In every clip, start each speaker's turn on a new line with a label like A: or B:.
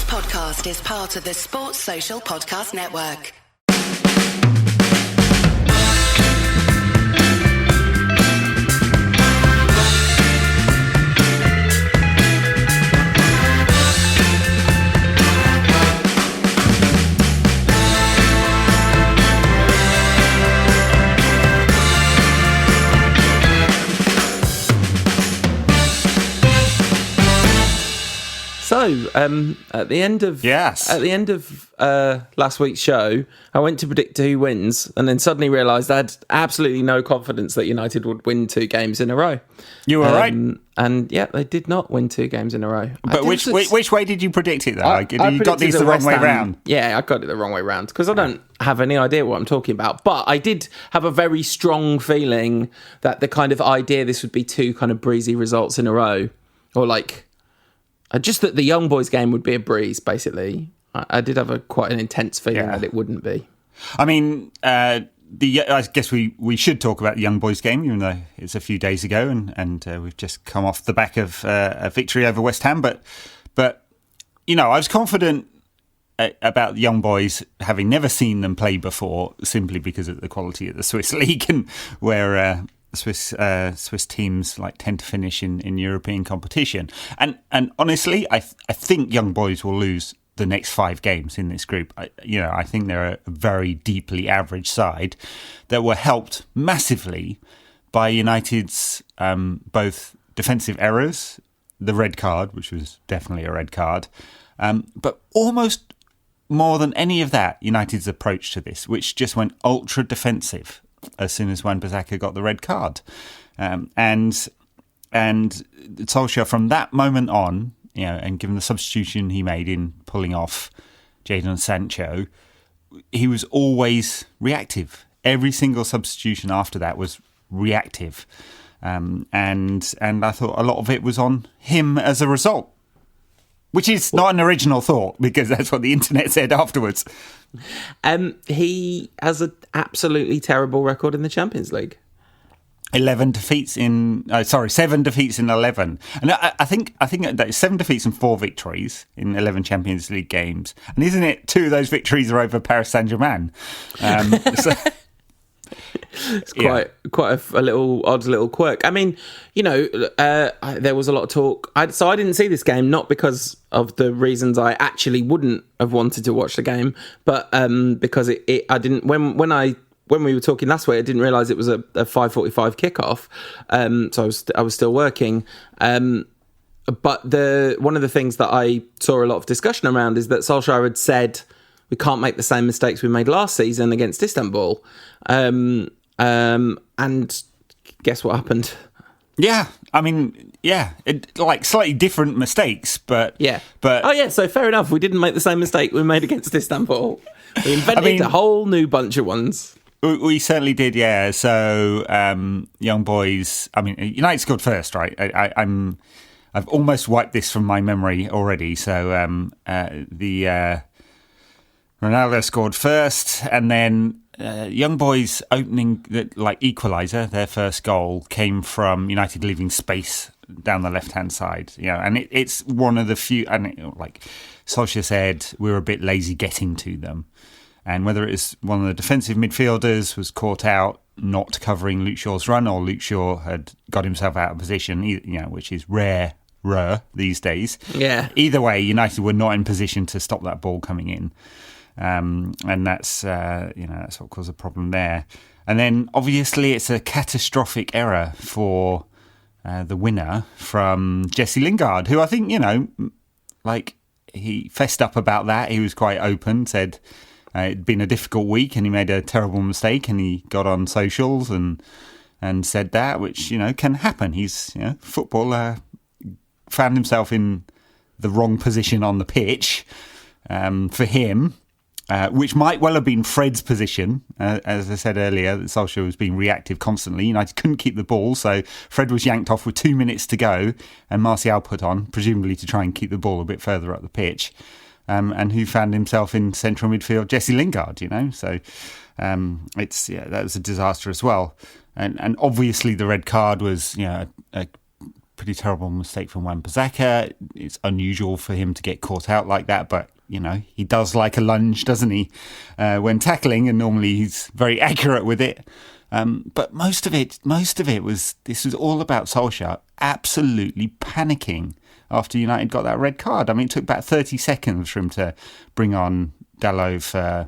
A: podcast is part of the Sports Social Podcast Network.
B: So, at the end of last week's show, I went to predict who wins, and then suddenly realised I had absolutely no confidence that United would win 2 games in a row.
C: You were right,
B: and yeah, they did not win 2 games in a row.
C: But which way did you predict it though? You got these the wrong way round.
B: Yeah, I got it the wrong way round because I don't have any idea what I'm talking about. But I did have a very strong feeling that the kind of idea this would be 2 kind of breezy results in a row, or like. Just that the Young Boys game would be a breeze, basically. I did have quite an intense feeling that it wouldn't be.
C: I mean, I guess we should talk about the Young Boys game, even though it's a few days ago, and we've just come off the back of a victory over West Ham. But you know, I was confident about the Young Boys, having never seen them play before, simply because of the quality of the Swiss league, and where Swiss teams like tend to finish in European competition, and honestly, I think Young Boys will lose the next 5 games in this group. I think they're a very deeply average side that were helped massively by United's both defensive errors, the red card, which was definitely a red card, but almost more than any of that, United's approach to this, which just went ultra defensive as soon as Wan-Bissaka got the red card. And Solskjaer, from that moment on, you know, and given the substitution he made in pulling off Jadon Sancho, he was always reactive. Every single substitution after that was reactive. And I thought a lot of it was on him as a result, which is not an original thought, because that's what the internet said afterwards.
B: He has an absolutely terrible record in the Champions League.
C: 7 defeats in 11. And I think that 7 defeats and 4 victories in 11 Champions League games. And isn't it 2 of those victories are over Paris Saint-Germain?
B: It's quite a little odd little quirk. I mean, you know, there was a lot of talk. So I didn't see this game, not because of the reasons I actually wouldn't have wanted to watch the game, but because I didn't. When we were talking last week, I didn't realise it was a 5:45 kickoff. So I was still working. But one of the things that I saw a lot of discussion around is that Solskjaer had said we can't make the same mistakes we made last season against Istanbul. And guess what happened?
C: Yeah, I mean, like slightly different mistakes, but
B: so fair enough. We didn't make the same mistake we made against Istanbul. We invented a whole new bunch of ones.
C: We certainly did, yeah. So, Young Boys. I mean, United scored first, right? I've almost wiped this from my memory already. So, Ronaldo scored first, and then Young Boys opening equaliser, their first goal came from United leaving space down the left-hand side. You know, and it's one of the few. And like Solskjaer said, we were a bit lazy getting to them, and whether it was one of the defensive midfielders was caught out not covering Luke Shaw's run, or Luke Shaw had got himself out of position, you know, which is rare these days.
B: Yeah.
C: Either way, United were not in position to stop that ball coming in. And that's that's what caused a problem there. And then obviously it's a catastrophic error for the winner from Jesse Lingard, who I think, you know, like he fessed up about that. He was quite open, said it'd been a difficult week and he made a terrible mistake, and he got on socials and said that, which, you know, can happen. He's, you know, footballer, found himself in the wrong position on the pitch for him. Which might well have been Fred's position. As I said earlier, Solskjaer was being reactive constantly. United couldn't keep the ball, so Fred was yanked off with 2 minutes to go, and Martial put on, presumably to try and keep the ball a bit further up the pitch. And who found himself in central midfield? Jesse Lingard, you know. So that was a disaster as well. And obviously the red card was, you know, a pretty terrible mistake from Wan-Bissaka. It's unusual for him to get caught out like that, but he does like a lunge, doesn't he, when tackling, and normally he's very accurate with it. But most of it was all about Solskjaer absolutely panicking after United got that red card. I mean, it took about 30 seconds for him to bring on Dalot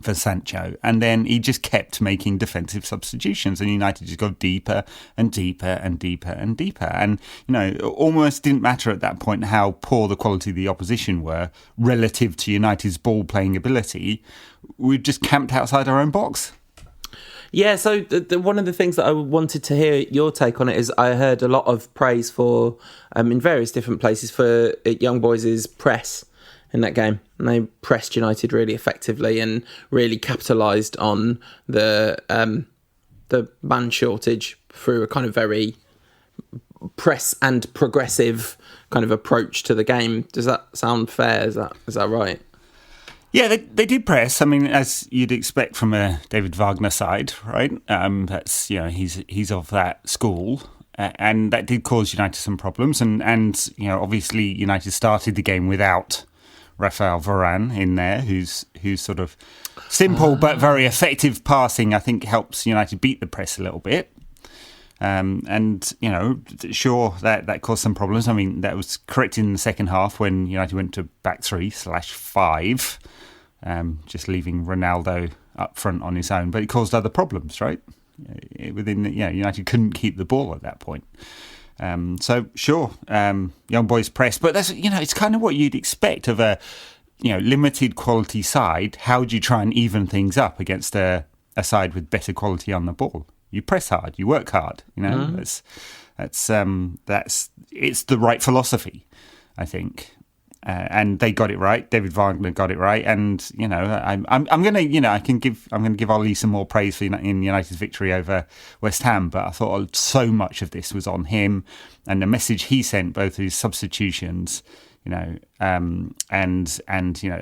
C: for Sancho, and then he just kept making defensive substitutions, and United just got deeper and deeper and deeper and deeper. And it almost didn't matter at that point how poor the quality of the opposition were relative to United's ball playing ability. We just camped outside our own box.
B: Yeah, so one of the things that I wanted to hear your take on it is I heard a lot of praise for, in various different places, for Young Boys' press in that game. And they pressed United really effectively and really capitalised on the man shortage through a kind of very press and progressive kind of approach to the game. Does that sound fair? Is that right?
C: Yeah, they did press. I mean, as you'd expect from a David Wagner side, right? That's he's of that school, and that did cause United some problems. And obviously United started the game without Raphael Varane in there, who's sort of simple but very effective passing. I think helps United beat the press a little bit. Sure, that caused some problems. I mean, that was corrected in the second half when United went to back 3/5, just leaving Ronaldo up front on his own. But it caused other problems, right? United couldn't keep the ball at that point. Young Boys press, but that's it's kind of what you'd expect of a limited quality side. How do you try and even things up against a side with better quality on the ball? You press hard, you work hard. It's the right philosophy, I think, and they got it right. David Wagner got it right, and I'm gonna give Ole some more praise in United's victory over West Ham. But I thought so much of this was on him and the message he sent, both his substitutions, and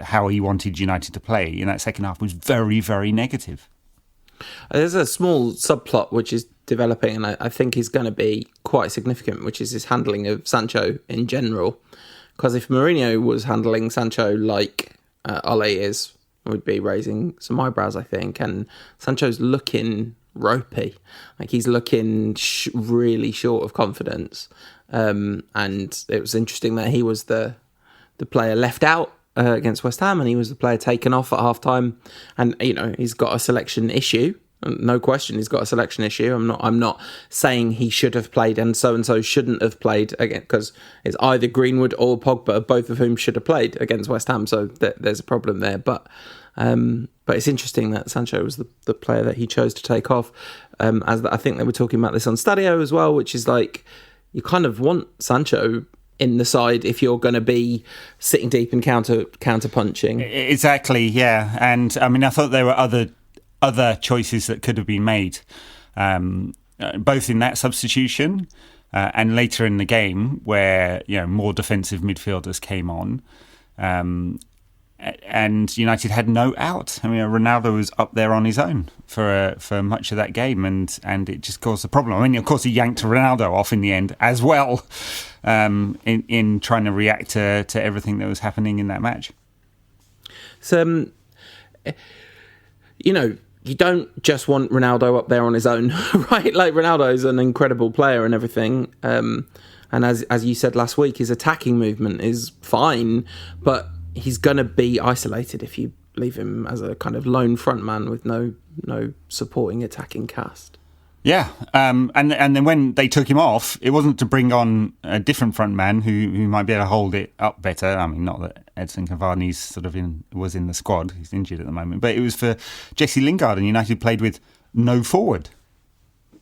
C: how he wanted United to play in that second half was very, very negative.
B: There's a small subplot which is developing, and I think is going to be quite significant, which is his handling of Sancho in general. Because if Mourinho was handling Sancho like Ole is, we'd be raising some eyebrows, I think. And Sancho's looking ropey, like he's looking really short of confidence. And it was interesting that he was the player left out against West Ham, and he was the player taken off at half-time. And he's got a selection issue, no question. He's got a selection issue. I'm not saying he should have played and so shouldn't have played again, because it's either Greenwood or Pogba, both of whom should have played against West Ham. So there's a problem there. But it's interesting that Sancho was the player that he chose to take off. I think they were talking about this on Stadio as well, which is like you kind of want Sancho in the side if you're going to be sitting deep and counter punching.
C: Exactly, yeah. And I mean, I thought there were other choices that could have been made, both in that substitution and later in the game where more defensive midfielders came on, and United had no out. I mean, Ronaldo was up there on his own for much of that game, and it just caused a problem. I mean, of course, he yanked Ronaldo off in the end as well, in trying to react to everything that was happening in that match.
B: So, you don't just want Ronaldo up there on his own, right? Like, Ronaldo's an incredible player and everything. And as you said last week, his attacking movement is fine, but he's going to be isolated if you leave him as a kind of lone front man with no supporting attacking cast. Yeah,
C: and then when they took him off, it wasn't to bring on a different front man who might be able to hold it up better. I mean, not that Edson Cavani's was in the squad; he's injured at the moment. But it was for Jesse Lingard, and United played with no forward,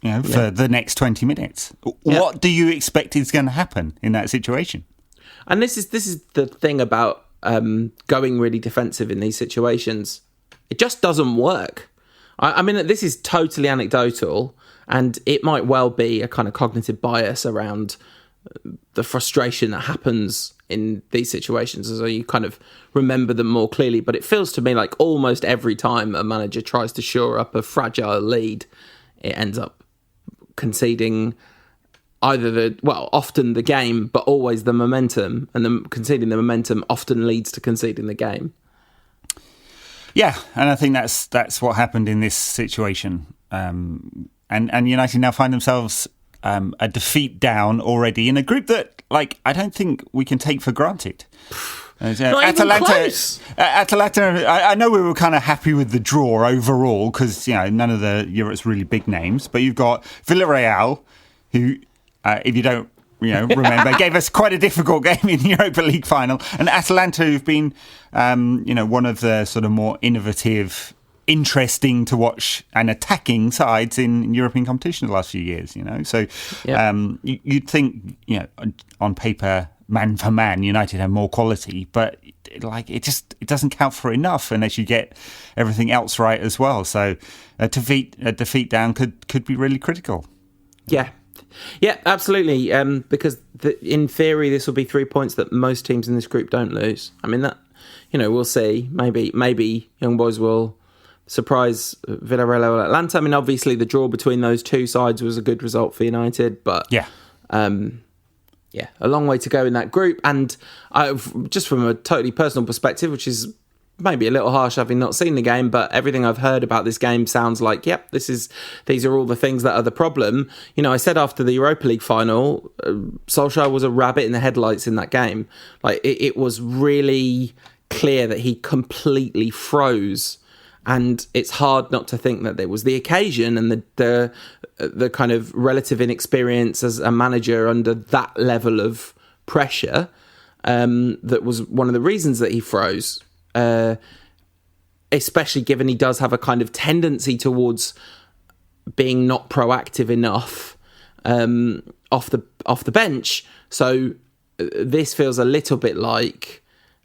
C: for the next 20 minutes. Yeah. What do you expect is going to happen in that situation?
B: And this is the thing about going really defensive in these situations. It just doesn't work. I mean, this is totally anecdotal, and it might well be a kind of cognitive bias around the frustration that happens in these situations, as you kind of remember them more clearly. But it feels to me like almost every time a manager tries to shore up a fragile lead, it ends up conceding often the game, but always the momentum, and conceding the momentum often leads to conceding the game.
C: Yeah, and I think that's what happened in this situation. And United now find themselves a defeat down already in a group that, like, I don't think we can take for granted.
B: Close.
C: Atalanta, I know we were kind of happy with the draw overall because, none of the Europe's really big names, but you've got Villarreal, who, if you don't remember, gave us quite a difficult game in the Europa League final, and Atalanta, who've been, one of the sort of more innovative, interesting to watch and attacking sides in European competition the last few years. So you'd think, on paper, man for man, United have more quality, but it doesn't count for enough unless you get everything else right as well. So a defeat down could be really critical.
B: Yeah, absolutely. Because in theory, this will be 3 points that most teams in this group don't lose. I mean, that we'll see. Maybe Young Boys will surprise Villarreal or Atlanta. I mean, obviously, the draw between those two sides was a good result for United, but a long way to go in that group. And just from a totally personal perspective, which is maybe a little harsh having not seen the game, but everything I've heard about this game sounds like, these are all the things that are the problem. I said after the Europa League final, Solskjaer was a rabbit in the headlights in that game. Like, it was really clear that he completely froze. And it's hard not to think that there was the occasion and the kind of relative inexperience as a manager under that level of pressure that was one of the reasons that he froze. Especially given he does have a kind of tendency towards being not proactive enough off the bench. So this feels a little bit like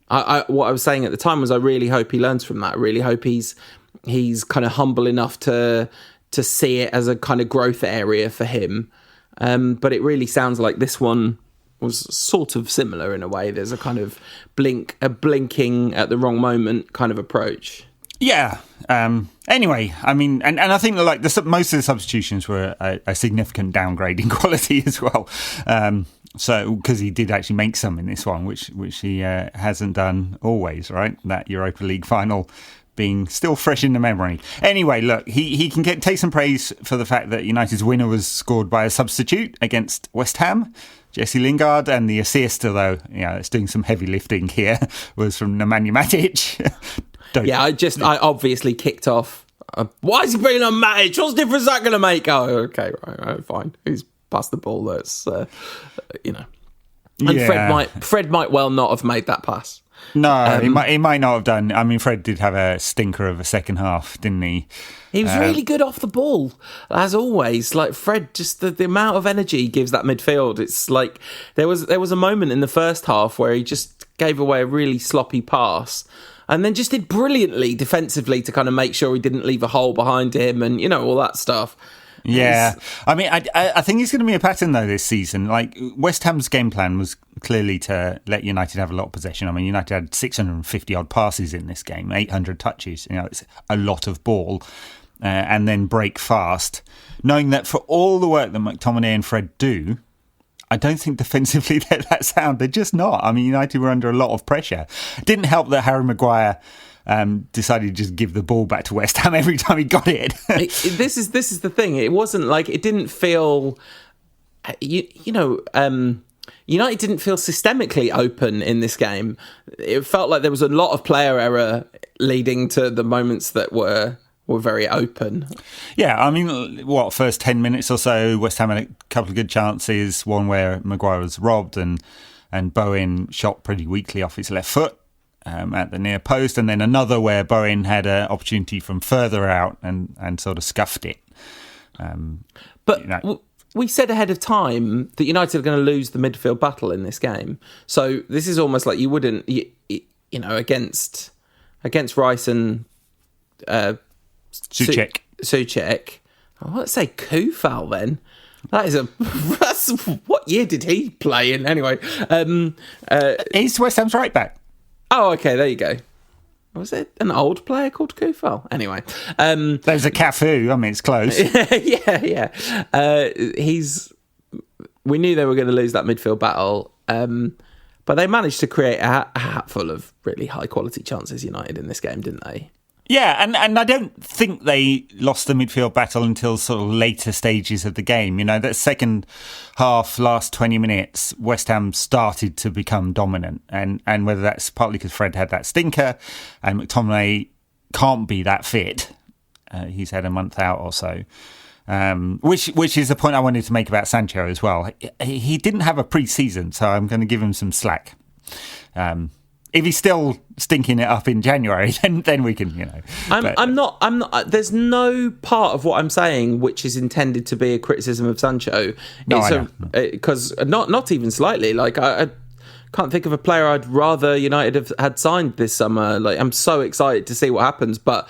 B: what I was saying at the time was I really hope he learns from that. I really hope he's kind of humble enough to see it as a kind of growth area for him. But it really sounds like this one was sort of similar in a way. There's a kind of blinking at the wrong moment kind of approach. Yeah.
C: Anyway, I mean, and I think like most of the substitutions were a significant downgrade in quality as well. So because he did actually make some in this one, which he hasn't done always, right? That Europa League final being still fresh in the memory. Anyway, look, he can take some praise for the fact that United's winner was scored by a substitute against West Ham, Jesse Lingard, and the assist, although it's doing some heavy lifting here, was from Nemanja Matic.
B: I obviously kicked off. Why is he bringing on Matic? What's the difference that going to make? Oh, okay, right, fine. He's passed the ball. That's And Fred might well not have made that pass.
C: No, he might not have done. I mean, Fred did have a stinker of a second half, didn't he?
B: He was really good off the ball, as always. Like Fred, just the amount of energy he gives that midfield. It's like there was a moment in the first half where he just gave away a really sloppy pass, and then just did brilliantly defensively to kind of make sure he didn't leave a hole behind him, and all that stuff.
C: Yeah, I mean, I think it's going to be a pattern though this season. Like West Ham's game plan was clearly to let United have a lot of possession. I mean, United had 650 odd passes in this game, 800 touches. It's a lot of ball, and then break fast. Knowing that for all the work that McTominay and Fred do, I don't think defensively they're that sound. They're just not. I mean, United were under a lot of pressure. It didn't help that Harry Maguire decided to just give the ball back to West Ham every time he got it.
B: This is the thing. It wasn't like it didn't feel, United didn't feel systemically open in this game. It felt like there was a lot of player error leading to the moments that were very open. Yeah,
C: I mean, first 10 minutes or so, West Ham had a couple of good chances. One where Maguire was robbed and Bowen shot pretty weakly off his left foot. At the near post, and then another where Bowen had an opportunity from further out and sort of scuffed it.
B: We said ahead of time that United are going to lose the midfield battle in this game. So this is almost like you wouldn't, against Rice and
C: Souček.
B: Oh, let's say Kufal then. That's what year did he play in anyway?
C: He's West Ham's right back.
B: Oh, okay, there you go. Was it an old player called Kufal? Anyway. There's
C: a Cafu. I mean, it's close.
B: yeah. we knew they were going to lose that midfield battle, but they managed to create a hatful of really high quality chances, United, in this game, didn't they?
C: Yeah, and I don't think they lost the midfield battle until sort of later stages of the game. You know, that second half, last 20 minutes, West Ham started to become dominant. And whether that's partly because Fred had that stinker and McTominay can't be that fit. He's had a month out or so. Which is the point I wanted to make about Sancho as well. He didn't have a pre-season, so I'm going to give him some slack. If he's still stinking it up in January, then we can, you know. I'm
B: not. There's no part of what I'm saying which is intended to be a criticism of Sancho.
C: No,
B: because not even slightly. Like I can't think of a player I'd rather United have had signed this summer. Like I'm so excited to see what happens, but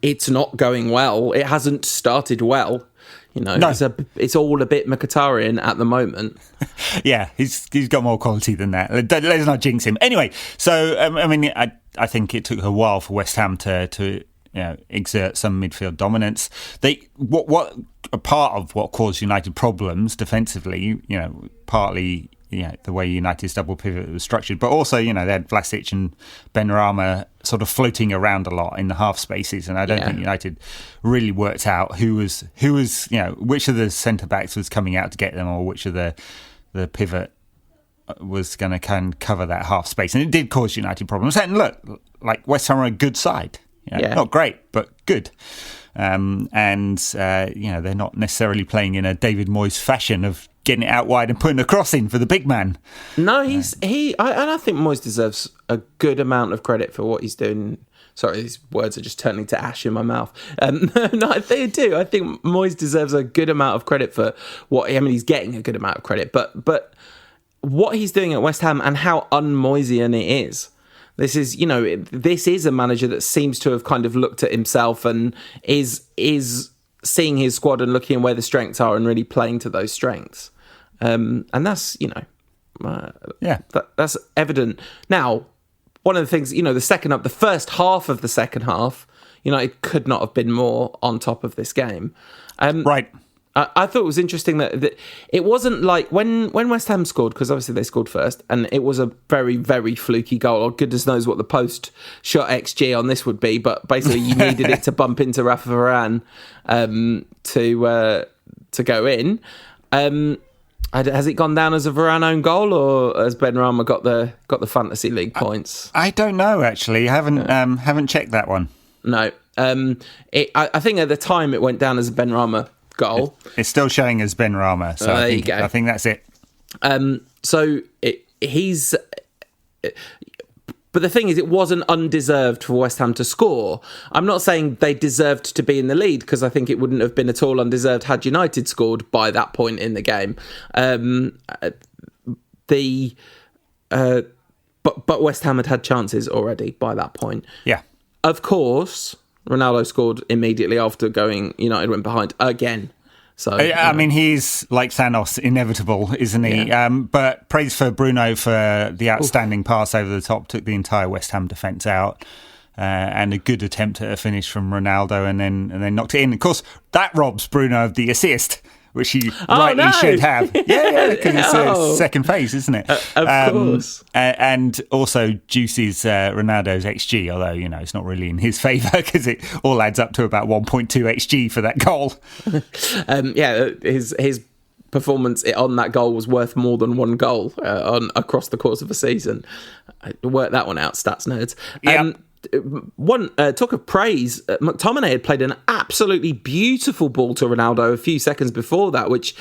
B: it's not going well. It hasn't started well. You know, no. It's all a bit Mkhitaryan at the moment.
C: Yeah, he's got more quality than that. Let's not jinx him. Anyway, so I mean, I think it took a while for West Ham to exert some midfield dominance. What a part of what caused United problems defensively, partly the way United's double pivot was structured, but also they had Vlasic and Benrahma sort of floating around a lot in the half spaces, and I don't think United really worked out who was which of the centre backs was coming out to get them, or which of the pivot was going to kind of cover that half space, and it did cause United problems. And look, like West Ham are a good side, not great but good. They're not necessarily playing in a David Moyes fashion of getting it out wide and putting a cross in for the big man.
B: No, I think Moyes deserves a good amount of credit for what he's doing. Sorry, these words are just turning to ash in my mouth. No, they do. I think Moyes deserves a good amount of credit for he's getting a good amount of credit, but what he's doing at West Ham and how un-Moyesian it is. This is a manager that seems to have kind of looked at himself and is seeing his squad and looking at where the strengths are and really playing to those strengths. And that's, that's evident. Now, one of the things, the first half of the second half, United could not have been more on top of this game.
C: Right.
B: I thought it was interesting that it wasn't like when West Ham scored, because obviously they scored first, and it was a very, very fluky goal. Oh, goodness knows what the post shot XG on this would be, but basically you needed it to bump into Rafa Varane to go in. Has it gone down as a Varane own goal, or has Benrahma got the fantasy league points?
C: I don't know actually. I haven't checked that one. No.
B: I think at the time it went down as a Benrahma goal.
C: It's still showing as Benrahma, so I think that's it.
B: But the thing is, it wasn't undeserved for West Ham to score. I'm not saying they deserved to be in the lead, because I think it wouldn't have been at all undeserved had United scored by that point in the game. But West Ham had chances already by that point.
C: Yeah.
B: Of course, Ronaldo scored immediately after United went behind again. So
C: I mean, he's like Thanos, inevitable, isn't he? Yeah. But praise for Bruno for the outstanding pass over the top, took the entire West Ham defence out, and a good attempt at a finish from Ronaldo, and then knocked it in. Of course, that robs Bruno of the assist, which he rightly should have. Yeah, because it's a second phase, isn't it?
B: Of course.
C: And also juices Ronaldo's XG, although, it's not really in his favour, because it all adds up to about 1.2 XG for that goal.
B: His performance on that goal was worth more than one goal across the course of a season. Work that one out, stats nerds. Talk of praise, McTominay had played an absolutely beautiful ball to Ronaldo a few seconds before that, which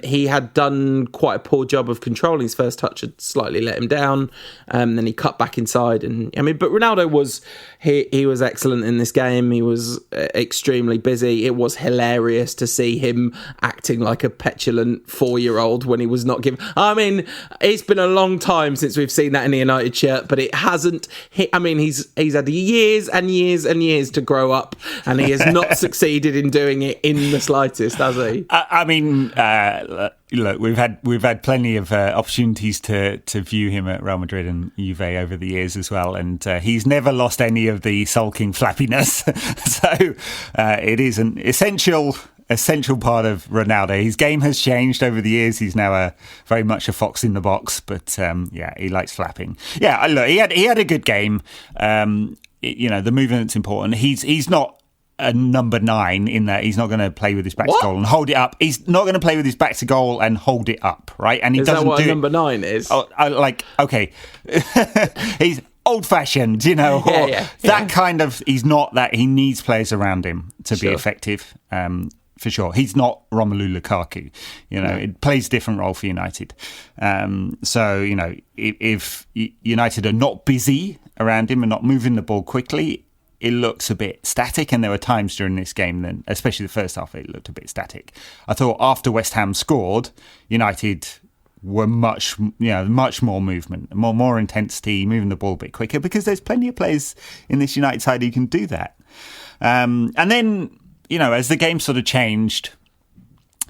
B: he had done quite a poor job of controlling. His first touch had slightly let him down, then he cut back inside, but Ronaldo was he was excellent in this game. He was extremely busy. It was hilarious to see him acting like a petulant 4-year-old when he was not given. I mean, it's been a long time since we've seen that in a United shirt, but it hasn't. He's had years and years and years to grow up, and he has not succeeded in doing it in the slightest, has he?
C: Look, we've had plenty of opportunities to view him at Real Madrid and Juve over the years as well, and he's never lost any of the sulking flappiness. So it is an essential essential part of Ronaldo. His game has changed over the years. He's now very much a fox in the box, but he likes flapping. Yeah, look, he had a good game. The movement's important. He's not a number 9 in that he's not going to play with his back to goal and hold it up. He's not going to play with his back to goal and hold it up, right? And he
B: is
C: doesn't
B: that what
C: do
B: a number 9 is?
C: Okay. He's old-fashioned, that kind of. He's not that. He needs players around him to be effective. For sure, he's not Romelu Lukaku. It plays a different role for United. If United are not busy around him and not moving the ball quickly, it looks a bit static. And there were times during this game, then, especially the first half, it looked a bit static. I thought after West Ham scored, United were much more movement, more intensity, moving the ball a bit quicker, because there's plenty of players in this United side who can do that. And then, as the game sort of changed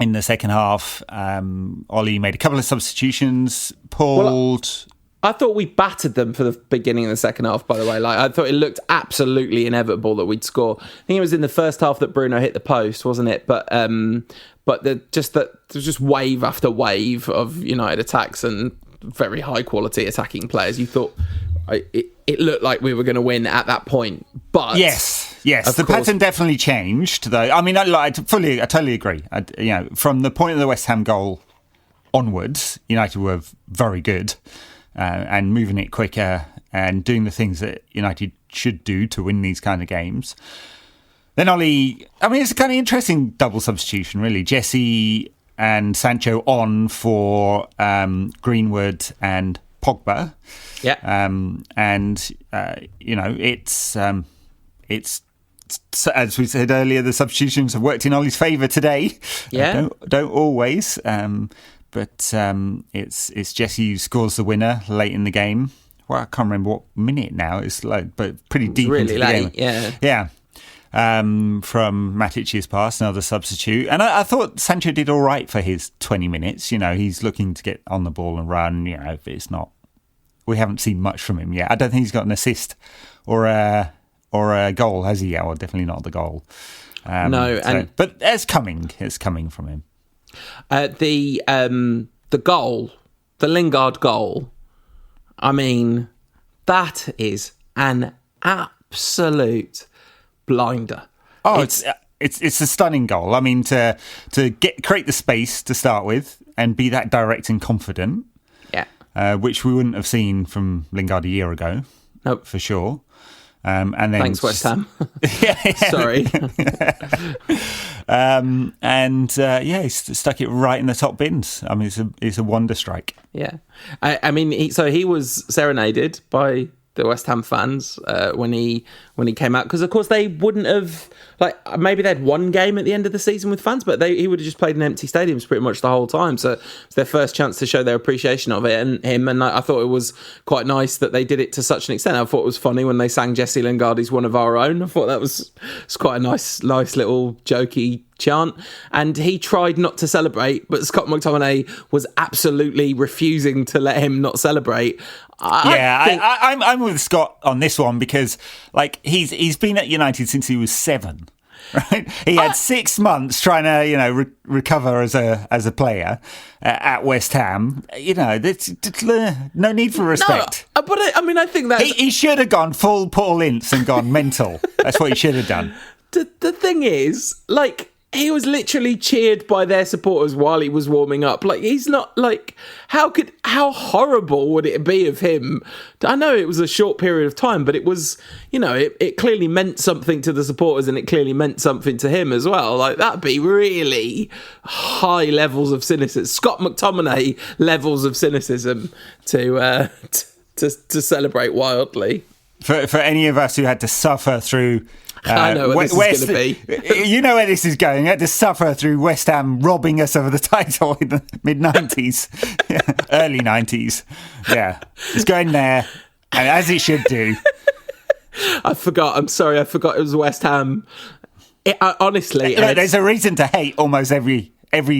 C: in the second half, Ole made a couple of substitutions, pulled.
B: I thought we battered them for the beginning of the second half, by the way. I thought it looked absolutely inevitable that we'd score. I think it was in the first half that Bruno hit the post, wasn't it? But there was just wave after wave of United attacks and very high quality attacking players. You thought it looked like we were going to win at that point, but
C: yes, the pattern definitely changed. Though I totally agree. From the point of the West Ham goal onwards, United were very good and moving it quicker and doing the things that United should do to win these kind of games. Then Ole, it's a kind of interesting double substitution, really. Jesse and Sancho on for Greenwood and Pogba.
B: Yeah.
C: It's as we said earlier, the substitutions have worked in Ole's favour today.
B: Yeah.
C: Don't always. But it's Jesse who scores the winner late in the game. Well, I can't remember what minute now. It's but pretty deep
B: really
C: into the
B: late,
C: game. Yeah. From Matic's pass, another substitute. And I thought Sancho did all right for his 20 minutes. He's looking to get on the ball and run. It's not. We haven't seen much from him yet. I don't think he's got an assist or a goal, has he? Yeah, or definitely not the goal. But it's coming. It's coming from him.
B: The goal, the Lingard goal. That is an absolute blinder.
C: It's a stunning goal. To create the space to start with and be that direct and confident.
B: Yeah.
C: Which we wouldn't have seen from Lingard a year ago.
B: Nope.
C: For sure. And then
B: thanks, West Ham.
C: Yeah.
B: Sorry.
C: He stuck it right in the top bins. It's a wonder strike.
B: Yeah. He was serenaded by the West Ham fans when he came out, because of course they wouldn't have, maybe they had one game at the end of the season with fans, but he would have just played in empty stadiums pretty much the whole time, so it's their first chance to show their appreciation of it and him. And I thought it was quite nice that they did it to such an extent. I thought it was funny when they sang Jesse Lingard is one of our own. I thought that was quite a nice little jokey chant, and he tried not to celebrate, but Scott McTominay was absolutely refusing to let him not celebrate.
C: I'm with Scott on this one, because he's been at United since he was 7. Right, he had 6 months trying to recover as a player at West Ham. There's no need for respect.
B: No, but I think that
C: he should have gone full Paul Ince and gone mental. That's what he should have done.
B: The thing is, he was literally cheered by their supporters while he was warming up. He's not how horrible would it be of him? I know it was a short period of time, but it was, it clearly meant something to the supporters, and it clearly meant something to him as well. That'd be really high levels of cynicism, Scott McTominay levels of cynicism to celebrate wildly.
C: For any of us who had to suffer through.
B: I know what this is going to be.
C: You know where this is going. You had to suffer through West Ham robbing us of the title in the mid-90s, early 90s. Yeah, it's going there, and as it should do.
B: I forgot. I'm sorry. I forgot it was West Ham. Honestly,
C: there's a reason to hate almost every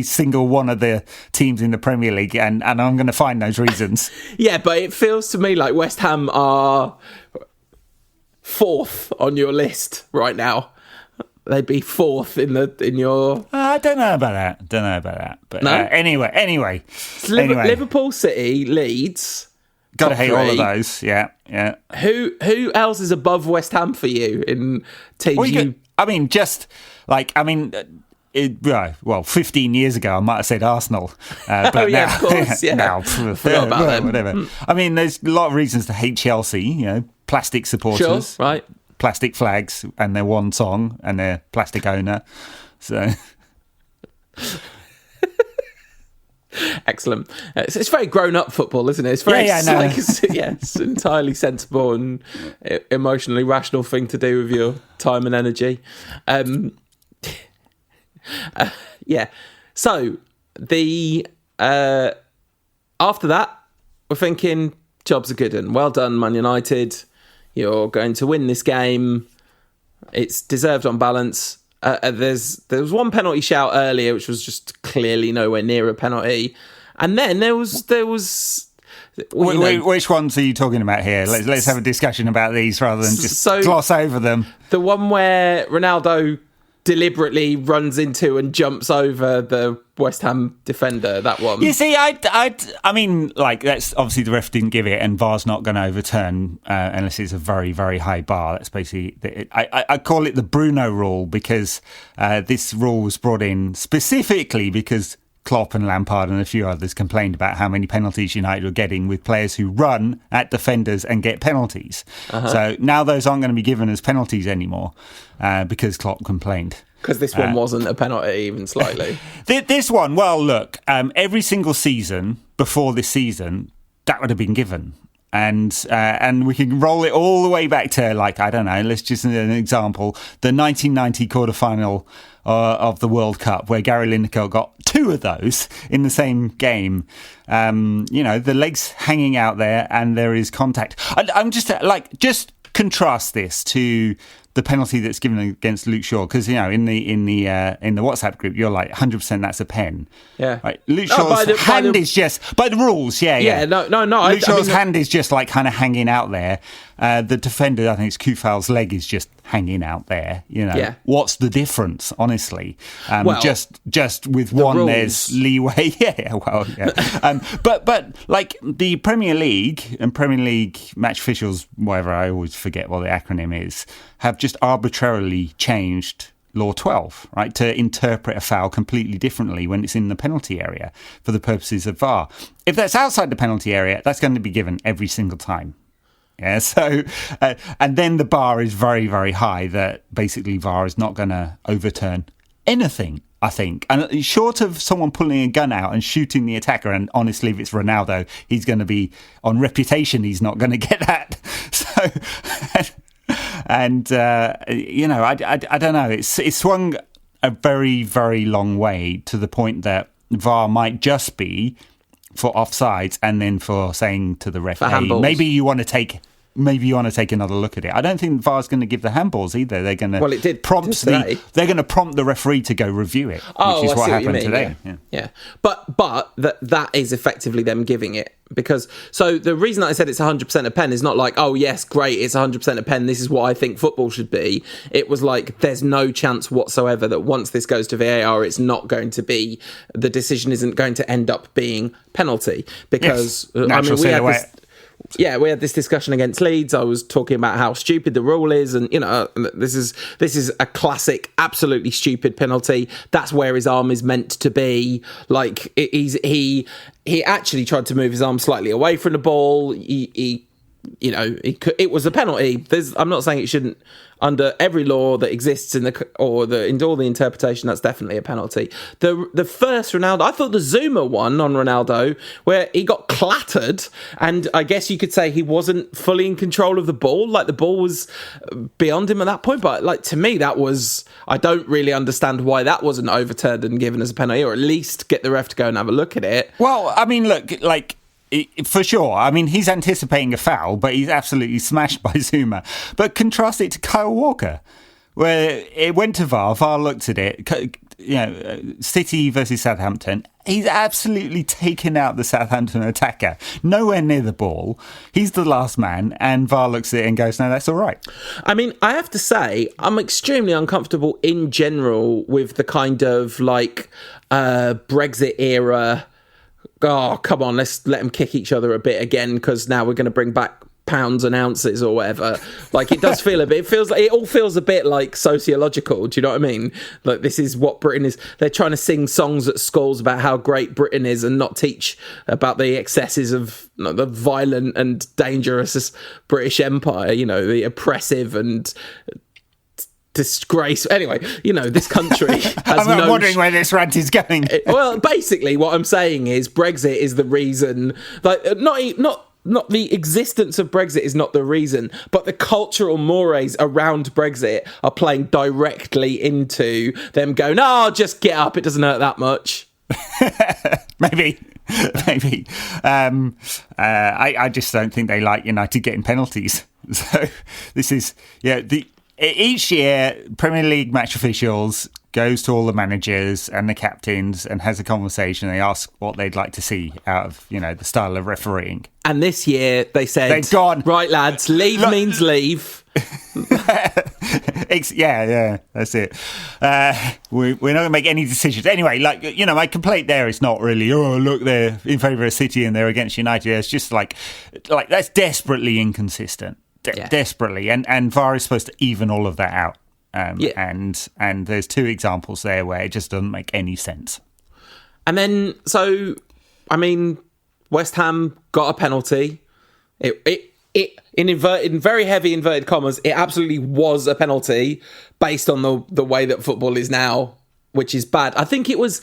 C: single one of the teams in the Premier League, and I'm going to find those reasons.
B: Yeah, but it feels to me like West Ham are 4th on your list right now. they'd be fourth in your.
C: I don't know about that. But
B: no?
C: Anyway.
B: Liverpool, City, Leeds.
C: Gotta hate all of those. Yeah.
B: Who else is above West Ham for you in teams? 15 years ago, I might have said Arsenal. But now, of course, yeah.
C: Now,
B: forgot about them.
C: Whatever. I mean, there's a lot of reasons to hate Chelsea. Plastic supporters,
B: sure, right?
C: Plastic flags, and their one song, and their plastic owner. So,
B: excellent. It's very grown-up football, isn't it? It's very, it's entirely sensible and emotionally rational thing to do with your time and energy. So the after that, we're thinking jobs are good and well done, Man United. You're going to win this game. It's deserved on balance. There was one penalty shout earlier, which was just clearly nowhere near a penalty, and then there was.
C: Which ones are you talking about here? Let's have a discussion about these rather than just gloss over them.
B: The one where Ronaldo deliberately runs into and jumps over the West Ham defender, that one.
C: You see, I mean, that's obviously the ref didn't give it, and VAR's not going to overturn unless it's a very, very high bar. That's basically, I call it the Bruno rule, because this rule was brought in specifically because Klopp and Lampard and a few others complained about how many penalties United were getting with players who run at defenders and get penalties. So now those aren't going to be given as penalties anymore because Klopp complained.
B: Because this one wasn't a penalty even slightly.
C: This one, well, look, every single season before this season, that would have been given. And we can roll it all the way back to, I don't know, let's just an example, the 1990 quarterfinal of the World Cup, where Gary Lineker got 2 of those in the same game. The legs hanging out there and there is contact. I'm just just contrast this to the penalty that's given against Luke Shaw, because in the WhatsApp group you're like 100% that's a pen.
B: Yeah,
C: right. Luke Shaw's hand is just by the rules. Yeah.
B: No.
C: Luke Shaw's hand is just kind of hanging out there. The defender, I think it's Kufal's leg, is just hanging out there. What's the difference, honestly? Just with one,
B: rules.
C: There's leeway. But the Premier League and Premier League match officials, whatever, I always forget what the acronym is, have just arbitrarily changed Law 12, right, to interpret a foul completely differently when it's in the penalty area for the purposes of VAR. If that's outside the penalty area, that's going to be given every single time. Yeah, so, and then the bar is very, very high that basically VAR is not going to overturn anything, I think. And short of someone pulling a gun out and shooting the attacker, and honestly, if it's Ronaldo, he's going to be, on reputation, he's not going to get that. So, I don't know. It's swung a very, very long way to the point that VAR might just be for offsides and then for saying to the ref, hey, maybe you want to take another look at it. I don't think VAR's going to give the handballs either. They're going to they're going to prompt the referee to go review it, which is what happened today.
B: Yeah. But that is effectively them giving it, because so the reason that I said it's 100% a pen is not like, oh yes, great, it's 100% a pen, this is what I think football should be. It was like, there's no chance whatsoever that once this goes to VAR, it's not going to be, the decision isn't going to end up being penalty, because we had this discussion against Leeds. I was talking about how stupid the rule is, and this is a classic, absolutely stupid penalty. That's where his arm is meant to be. Like he actually tried to move his arm slightly away from the ball. It was a penalty. I'm not saying it shouldn't. Under every law that exists in all the interpretation, that's definitely a penalty. The first Ronaldo, I thought the Zuma one on Ronaldo, where he got clattered, and I guess you could say he wasn't fully in control of the ball. Like, the ball was beyond him at that point. But to me, that was, I don't really understand why that wasn't overturned and given as a penalty, or at least get the ref to go and have a look at it.
C: Well, I mean, look, for sure. I mean, he's anticipating a foul, but he's absolutely smashed by Zuma. But contrast it to Kyle Walker, where it went to VAR. VAR looked at it. City versus Southampton, he's absolutely taken out the Southampton attacker. Nowhere near the ball. He's the last man, and VAR looks at it and goes, no, that's all right.
B: I mean, I have to say, I'm extremely uncomfortable in general with the kind of Brexit era. Oh, come on, let's let them kick each other a bit again because now we're going to bring back pounds and ounces or whatever. It does feel a bit, it all feels a bit like sociological. Do you know what I mean? Like, this is what Britain is. They're trying to sing songs at schools about how great Britain is and not teach about the excesses of the violent and dangerous British Empire, the oppressive and disgrace. Anyway, this country has
C: I'm wondering where this rant is going.
B: Well, basically what I'm saying is Brexit is the reason, not the existence of Brexit is not the reason, but the cultural mores around Brexit are playing directly into them going, just get up, it doesn't hurt that much.
C: Maybe. I just don't think they like United getting penalties. So this is, each year, Premier League match officials goes to all the managers and the captains and has a conversation. They ask what they'd like to see out of, the style of refereeing.
B: And this year they said,
C: they've gone,
B: right, lads, leave means leave.
C: Yeah, that's it. We're not going to make any decisions. Anyway, my complaint there is not really, look, they're in favour of City and they're against United. It's just like that's desperately inconsistent. Desperately. And VAR is supposed to even all of that out. And there's two examples there where it just doesn't make any sense.
B: And then, West Ham got a penalty. It in very heavy inverted commas, it absolutely was a penalty based on the way that football is now, which is bad. I think it was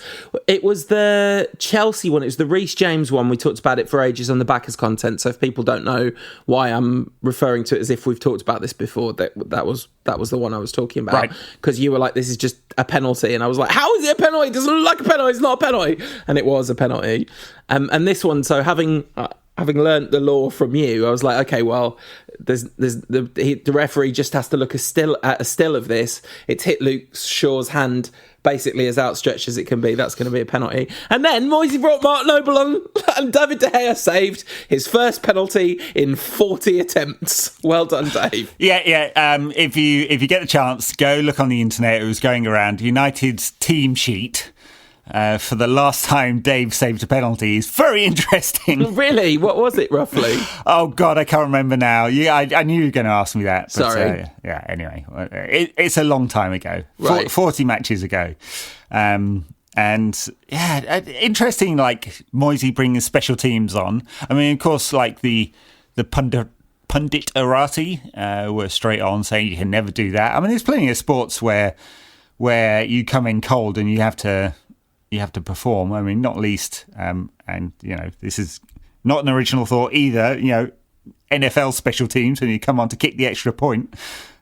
B: the Chelsea one. It was the Reece James one. We talked about it for ages on the Backers content. So if people don't know why I'm referring to it as if we've talked about this before, that was the one I was talking about. Right. Because you were like, this is just a penalty. And I was like, how is it a penalty? It doesn't look like a penalty. It's not a penalty. And it was a penalty. And this one, so having learnt the law from you, I was like, okay, well, the referee just has to look at a still of this. It's hit Luke Shaw's hand basically as outstretched as it can be. That's going to be a penalty. And then Moisey brought Mark Noble on, and David De Gea saved his first penalty in 40 attempts. Well done, Dave.
C: Yeah. If you get the chance, go look on the internet. It was going around. United's team sheet for the last time Dave saved a penalty is very interesting.
B: Really? What was it, roughly?
C: Oh, God, I can't remember now. Yeah, I knew you were going to ask me that. But,
B: sorry.
C: Anyway, it's a long time ago.
B: Right.
C: 40 matches ago. And, interesting, Moisey bringing special teams on. I mean, of course, the punditerati were straight on saying you can never do that. I mean, there's plenty of sports where you come in cold and you have to perform. I mean, not least, this is not an original thought either, NFL special teams when you come on to kick the extra point.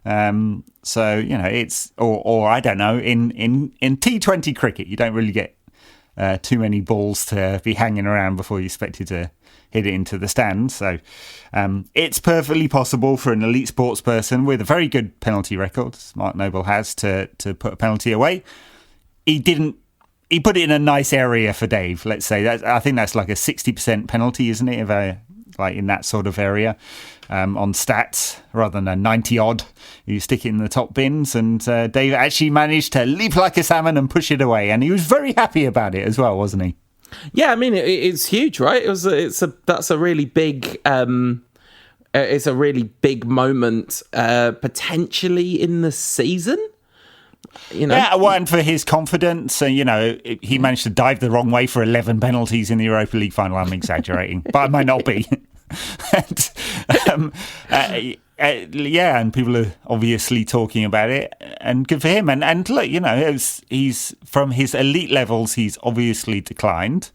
C: It's, or I don't know, in T20 cricket, you don't really get too many balls to be hanging around before you're expected to hit it into the stand. So it's perfectly possible for an elite sports person with a very good penalty record, as Mark Noble has, to put a penalty away. He put it in a nice area for Dave, let's say. I think that's like a 60% penalty, isn't it? In that sort of area on stats, rather than a 90-odd. You stick it in the top bins, and Dave actually managed to leap like a salmon and push it away. And he was very happy about it as well, wasn't he?
B: Yeah, I mean, it's huge, right? That's a really big... it's a really big moment, potentially in the season.
C: Yeah, and for his confidence, he managed to dive the wrong way for 11 penalties in the Europa League final. I'm exaggerating, but I might not be. And people are obviously talking about it, and good for him. And look, he's from his elite levels, he's obviously declined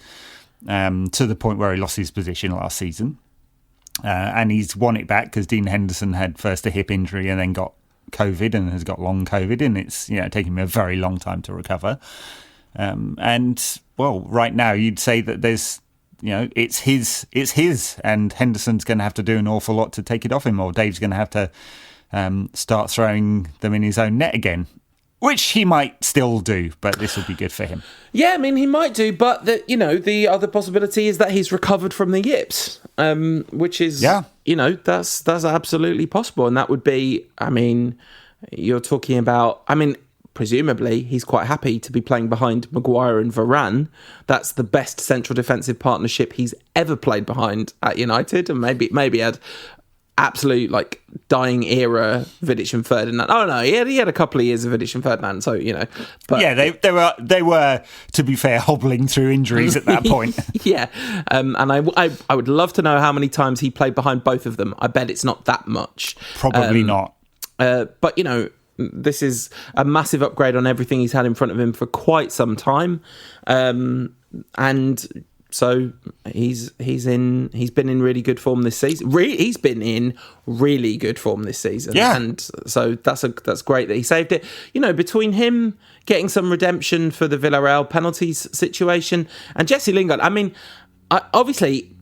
C: to the point where he lost his position last season, and he's won it back because Dean Henderson had first a hip injury and then got COVID and has got long COVID, and it's taking him a very long time to recover. Right now you'd say that there's it's his, and Henderson's going to have to do an awful lot to take it off him, or Dave's going to have to start throwing them in his own net again. Which he might still do, but this will be good for him.
B: Yeah, I mean, he might do, but the other possibility is that he's recovered from the yips, which is, that's absolutely possible. And that would be, I mean, you're talking about, I mean, presumably he's quite happy to be playing behind Maguire and Varane. That's the best central defensive partnership he's ever played behind at United, and maybe had absolute dying era Vidic and Ferdinand. Oh no, he had a couple of years of Vidic and Ferdinand, so but
C: yeah, they were, to be fair, hobbling through injuries at that point.
B: Yeah, and I would love to know how many times he played behind both of them. I bet it's not that much.
C: Probably not.
B: But this is a massive upgrade on everything he's had in front of him for quite some time, and so he's been in really good form this season. He's been in really good form this season, and so that's great that he saved it. Between him getting some redemption for the Villarreal penalties situation and Jesse Lingard, I mean, obviously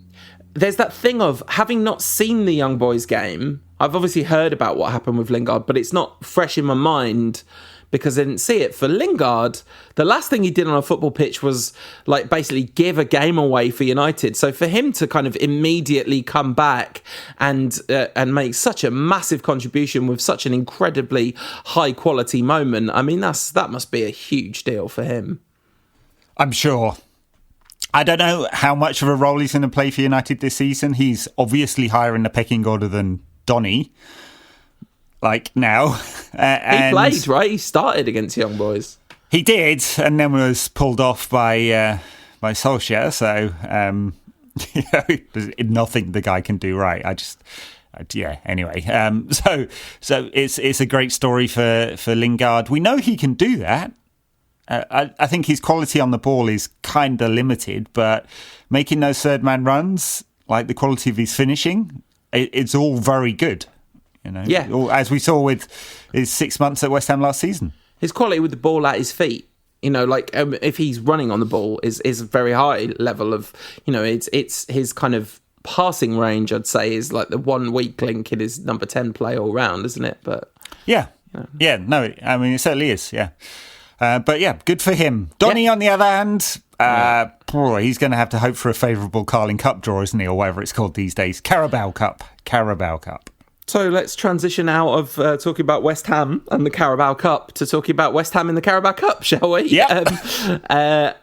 B: there's that thing of having not seen the young boys game. I've obviously heard about what happened with Lingard, but it's not fresh in my mind because I didn't see it. For Lingard, the last thing he did on a football pitch was basically give a game away for United. So for him to kind of immediately come back and make such a massive contribution with such an incredibly high quality moment, I mean, that must be a huge deal for him. I'm
C: sure. I don't know how much of a role he's going to play for United this season. He's obviously higher in the pecking order than Donny. Now.
B: He played, right? He started against Young Boys.
C: He did, and then was pulled off by Solskjaer. So, there's nothing the guy can do right. Anyway. So it's a great story for Lingard. We know he can do that. I think his quality on the ball is kind of limited, but making those third man runs, the quality of his finishing, it's all very good. As we saw with his 6 months at West Ham last season. His
B: quality with the ball at his feet, if he's running on the ball is a very high level of, it's his kind of passing range, I'd say, is the one weak link in his number 10 play all round, isn't it? But it certainly is, yeah. But yeah, good for him. Donny, on the other hand, he's going to have to hope for a favourable Carling Cup draw, isn't he? Or whatever it's called these days. Carabao Cup. So let's transition out of talking about West Ham and the Carabao Cup to talking about West Ham in the Carabao Cup, shall we?
C: Yeah.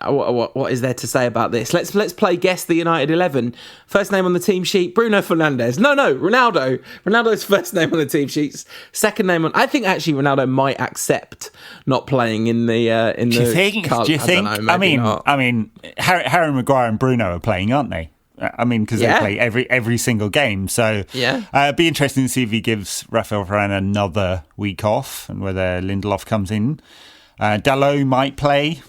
B: What is there to say about this? Let's play Guess the United 11. First name on the team sheet, Bruno Fernandes. No, Ronaldo. Ronaldo's first name on the team sheets. Second name on... I think actually Ronaldo might accept not playing in the...
C: Do you think? I mean, Harry Maguire and Bruno are playing, aren't they? I mean, because they play every single game. So it'd be interesting to see if he gives Rafael Varane another week off and whether Lindelof comes in. Dalot might play,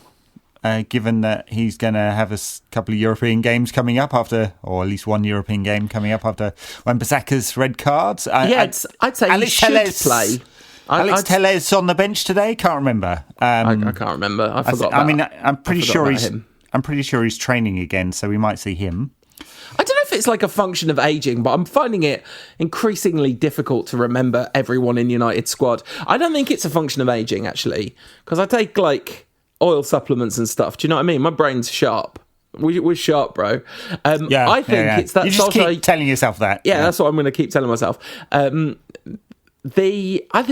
C: given that he's going to have a couple of European games coming up after, or at least one European game coming up after Wan-Bissaka's red cards.
B: I'd say he should play.
C: Alex Telles on the bench today? Can't remember.
B: I can't remember. I forgot.
C: I'm pretty sure he's training again, so we might see him.
B: I don't know if it's a function of ageing, but I'm finding it increasingly difficult to remember everyone in United's squad. I don't think it's a function of ageing, actually, because I take oil supplements and stuff. Do you know what I mean? My brain's sharp. We're sharp, bro. I think it's that.
C: You just keep telling yourself that.
B: Yeah, that's what I'm going to keep telling myself. I think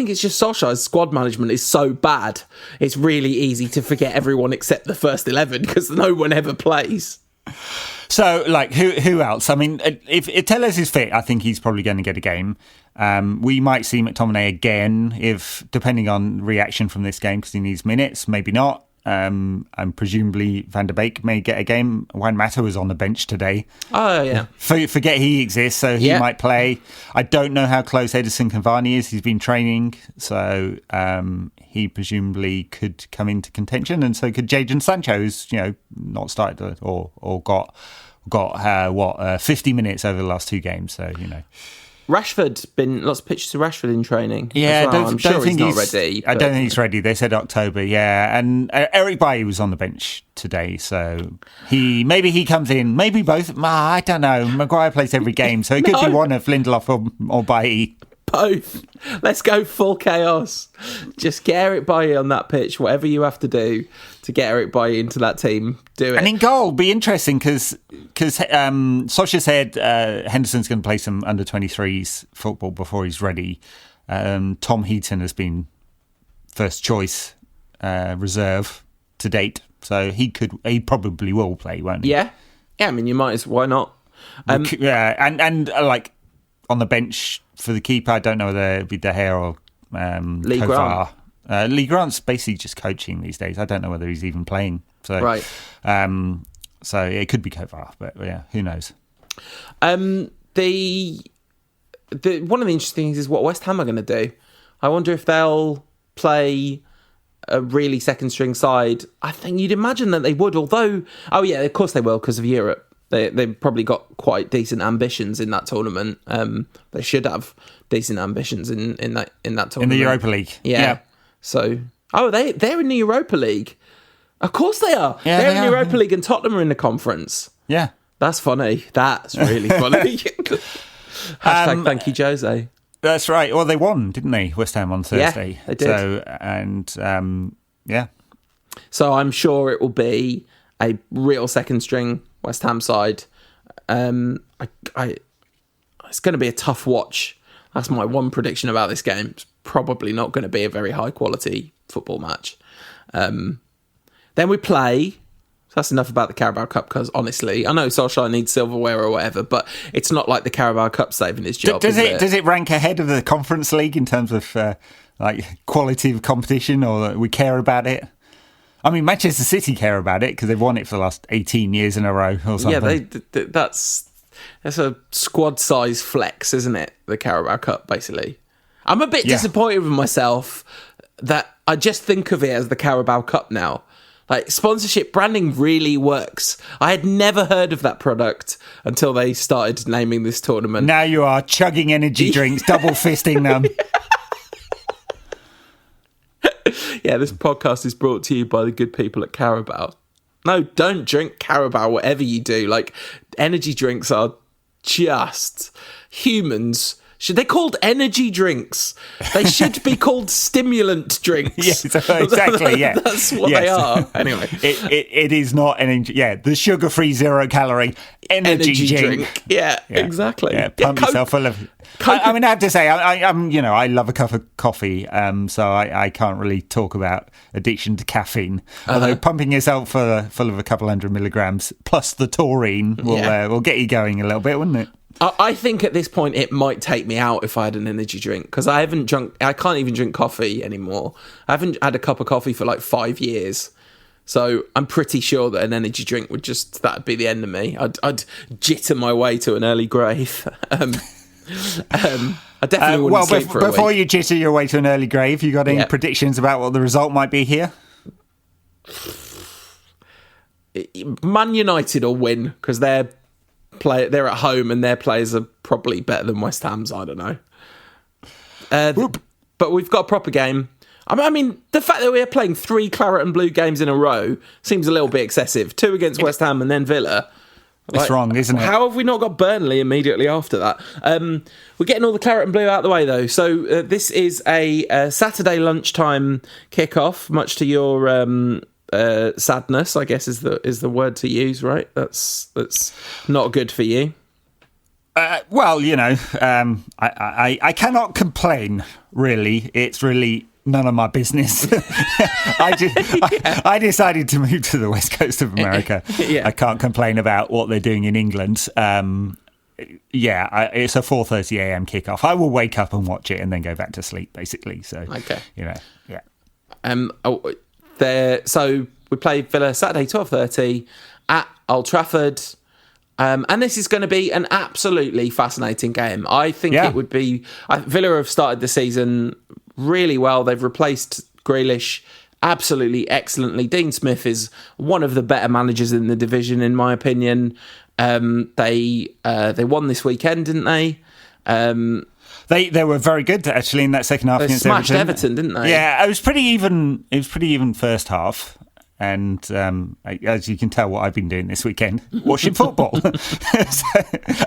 B: it's just Solskjaer's squad management is so bad. It's really easy to forget everyone except the first 11 because no one ever plays.
C: So, who else? I mean, if Telles is fit, I think he's probably going to get a game. We might see McTominay again, depending on reaction from this game, because he needs minutes. Maybe not. And presumably Van der Beek may get a game. Juan Mata was on the bench today.
B: Oh, yeah.
C: Forget he exists, so he might play. I don't know how close Edison Cavani is. He's been training, so he presumably could come into contention, and so could Jadon Sancho, who's not started or got 50 minutes over the last two games. So
B: Rashford's been lots of pictures of Rashford in training.
C: Yeah,
B: well. I'm sure he's not ready.
C: I don't think he's ready. They said October. Yeah, and Eric Bailly was on the bench today, so maybe he comes in. Maybe both. I don't know. Maguire plays every game, so it could be one of Lindelof or Bailly.
B: Both. Let's go full chaos. Just get Eric Bailly on that pitch, whatever you have to do to get Eric Bailly into that team. Do it.
C: And in goal, be interesting because Solskjaer said Henderson's going to play some under-23s football before he's ready. Tom Heaton has been first choice reserve to date, so he probably will play, won't he?
B: Yeah. I mean, you might as why not?
C: And like on the bench for the keeper, I don't know whether it'd be De Gea or
B: Lee
C: Kovar. Lee Grant's basically just coaching these days. I don't know whether he's even playing. So,
B: right.
C: So it could be Kovar, but yeah, who knows?
B: The one of the interesting things is what West Ham are going to do. I wonder if they'll play a really second string side. I think you'd imagine that they would, although, oh yeah, of course they will because of Europe. They've probably got quite decent ambitions in that tournament. They should have decent ambitions in that tournament.
C: In the Europa League.
B: Yeah. So, they're in the Europa League. Of course they are.
C: Yeah,
B: they're in the Europa League and Tottenham are in the conference.
C: Yeah.
B: That's funny. That's really funny. Hashtag thank you, Jose.
C: That's right. Well, they won, didn't they, West Ham on Thursday?
B: Yeah, they did.
C: So, yeah.
B: So I'm sure it will be a real second string West Ham side. It's going to be a tough watch. That's my one prediction about this game. It's probably not going to be a very high quality football match. Then we play. So that's enough about the Carabao Cup because honestly, I know Solskjaer needs silverware or whatever, but it's not like the Carabao Cup saving his job.
C: Does it rank ahead of the Conference League in terms of like quality of competition, or we care about it? I mean, Manchester City care about it because they've won it for the last 18 years in a row or something.
B: Yeah, that's a squad size flex, isn't it? The Carabao Cup, basically. I'm a bit disappointed with myself that I just think of it as the Carabao Cup now. Like, sponsorship branding really works. I had never heard of that product until they started naming this tournament.
C: Now you are chugging energy drinks, double fisting them.
B: Yeah, this podcast is brought to you by the good people at Carabao. No, don't drink Carabao, whatever you do. Like, energy drinks are just humans. Should they called energy drinks? They should be called stimulant drinks.
C: Yes, exactly. Yeah,
B: that's what they are. Anyway,
C: it is not the sugar-free, zero-calorie energy drink.
B: Yeah, exactly.
C: Yeah, pump yourself full of. I mean, I have to say, I love a cup of coffee, so I can't really talk about addiction to caffeine. Although pumping yourself full of a couple 100 milligrams plus the taurine will get you going a little bit, wouldn't it?
B: I think at this point it might take me out if I had an energy drink because I can't even drink coffee anymore. I haven't had a cup of coffee for like 5 years. So I'm pretty sure that an energy drink that'd be the end of me. I'd jitter my way to an early grave. I definitely wouldn't sleep for a week.
C: Before you jitter your way to an early grave, you got any predictions about what the result might be here?
B: Man United will win because they're at home and their players are probably better than West Ham's. I don't know. But we've got a proper game. I mean, the fact that we're playing 3 claret and blue games in a row seems a little bit excessive. 2 against West Ham and then Villa.
C: It's wrong, isn't it?
B: How have we not got Burnley immediately after that? We're getting all the claret and blue out of the way, though. So this is a Saturday lunchtime kickoff, much to your sadness, I guess, is the word to use, right? That's not good for you.
C: Well, I cannot complain. Really, it's really none of my business. I decided to move to the west coast of America. I can't complain about what they're doing in England. It's a 4:30 a.m. kickoff. I will wake up and watch it and then go back to sleep, basically. So,
B: So we play Villa Saturday 12:30 at Old Trafford. And this is going to be an absolutely fascinating game. I think it would be... Villa have started the season really well. They've replaced Grealish absolutely excellently. Dean Smith is one of the better managers in the division, in my opinion. They won this weekend, didn't they?
C: They were very good, actually, in that second half.
B: They
C: against
B: smashed Everton, didn't they?
C: Yeah, it was pretty even. It was pretty even first half. And as you can tell, what I've been doing this weekend, watching football.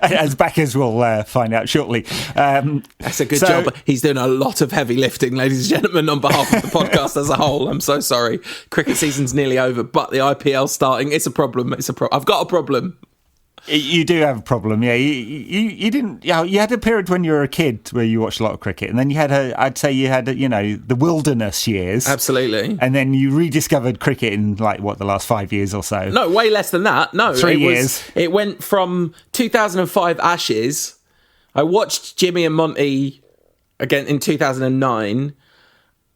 C: As backers will find out shortly.
B: That's a good job. He's doing a lot of heavy lifting, ladies and gentlemen, on behalf of the podcast as a whole. I'm so sorry. Cricket season's nearly over, but the IPL starting, it's a problem. I've got a problem.
C: You do have a problem, yeah. You didn't. You had a period when you were a kid where you watched a lot of cricket, and then you had the wilderness years,
B: absolutely,
C: and then you rediscovered cricket in the last 5 years or so.
B: No, way less than that. No,
C: 3 years.
B: It went from 2005 Ashes. I watched Jimmy and Monty again in 2009.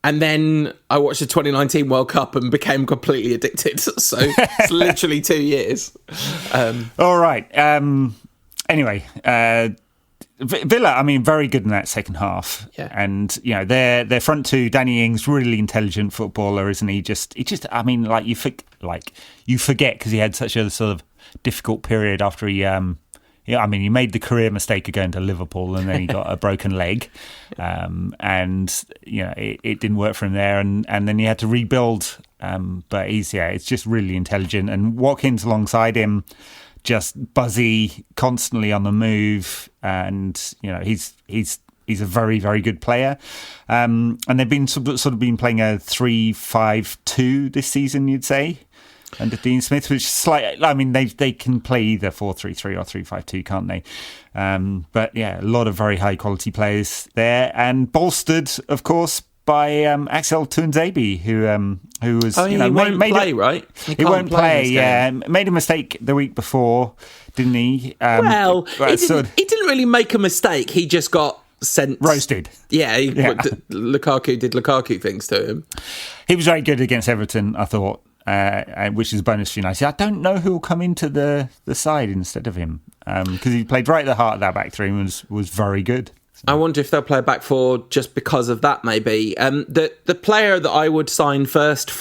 B: And then I watched the 2019 World Cup and became completely addicted. So it's literally 2 years.
C: All right. Anyway, Villa, I mean, very good in that second half.
B: Yeah.
C: And, their front two, Danny Ings, really intelligent footballer, isn't he? I mean, you forget because he had such a sort of difficult period after he... he made the career mistake of going to Liverpool and then he got a broken leg. It didn't work for him there. And then he had to rebuild. But it's just really intelligent. And Watkins alongside him, just buzzy, constantly on the move. And, he's a very, very good player. And they've been sort of been playing a 3-5-2 this season, you'd say. Under Dean Smith, which is slightly, I mean, they can play either 4-3-3 or 3-5-2, can't they? But yeah, a lot of very high quality players there, and bolstered, of course, by Axel Tuanzebe, who was
B: he won't play, right?
C: He won't play. Yeah, made a mistake the week before, didn't he?
B: He didn't really make a mistake. He just got sent
C: roasted.
B: Yeah, Lukaku did Lukaku things to him.
C: He was very good against Everton, I thought. Which is a bonus for United. I don't know who will come into the side instead of him because he played right at the heart of that back three and was very good.
B: I wonder if they'll play a back four just because of that, maybe. The player that I would sign first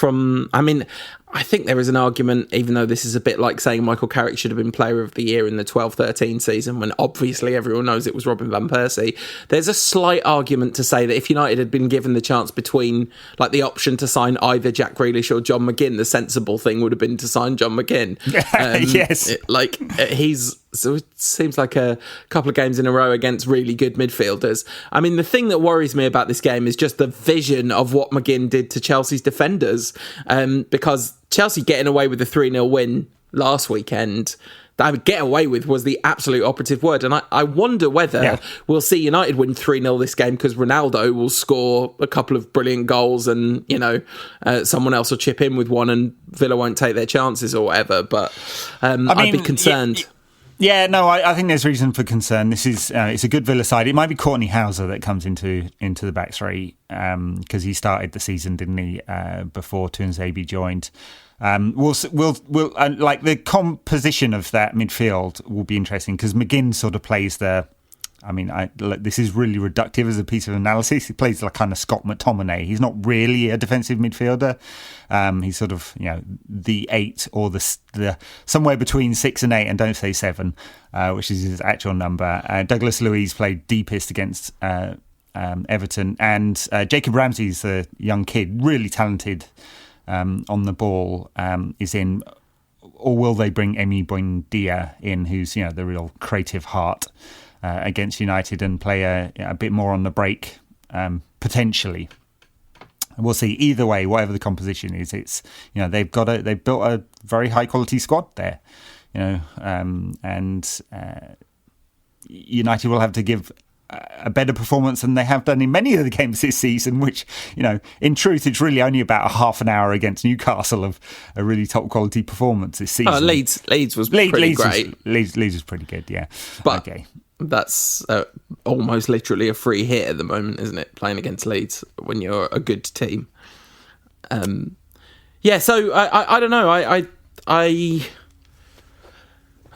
B: I think there is an argument, even though this is a bit like saying Michael Carrick should have been Player of the Year in the 12-13 season, when obviously everyone knows it was Robin van Persie. There's a slight argument to say that if United had been given the chance between, the option to sign either Jack Grealish or John McGinn, the sensible thing would have been to sign John McGinn.
C: Yes.
B: So it seems like a couple of games in a row against really good midfielders. I mean, the thing that worries me about this game is just the vision of what McGinn did to Chelsea's defenders, because Chelsea getting away with the 3-0 win last weekend, that get away with was the absolute operative word. And I wonder whether we'll see United win 3-0 this game because Ronaldo will score a couple of brilliant goals and, someone else will chip in with one and Villa won't take their chances or whatever. But I'd be concerned.
C: Yeah, no, I think there's reason for concern. This is it's a good Villa side. It might be Courtney Hauser that comes into the back three because he started the season, didn't he, before Tuanzebe joined. We'll the composition of that midfield will be interesting because McGinn sort of plays the. I mean, this is really reductive as a piece of analysis. He plays like kind of Scott McTominay. He's not really a defensive midfielder. He's sort of, the 8 or the somewhere between 6 and 8, and don't say 7, which is his actual number. Douglas Luiz played deepest against Everton, and Jacob Ramsey's the young kid, really talented on the ball, is in. Or will they bring Emi Buendia in, who's the real creative heart? Against United and play a bit more on the break, potentially. We'll see. Either way, whatever the composition is, it's they've built a very high quality squad there, and United will have to give a better performance than they have done in many of the games this season. Which in truth, it's really only about a half an hour against Newcastle of a really top quality performance this season.
B: Leeds was pretty great.
C: Leeds was pretty good, yeah.
B: But
C: okay.
B: That's almost literally a free hit at the moment, isn't it? Playing against Leeds when you're a good team. So I don't know. I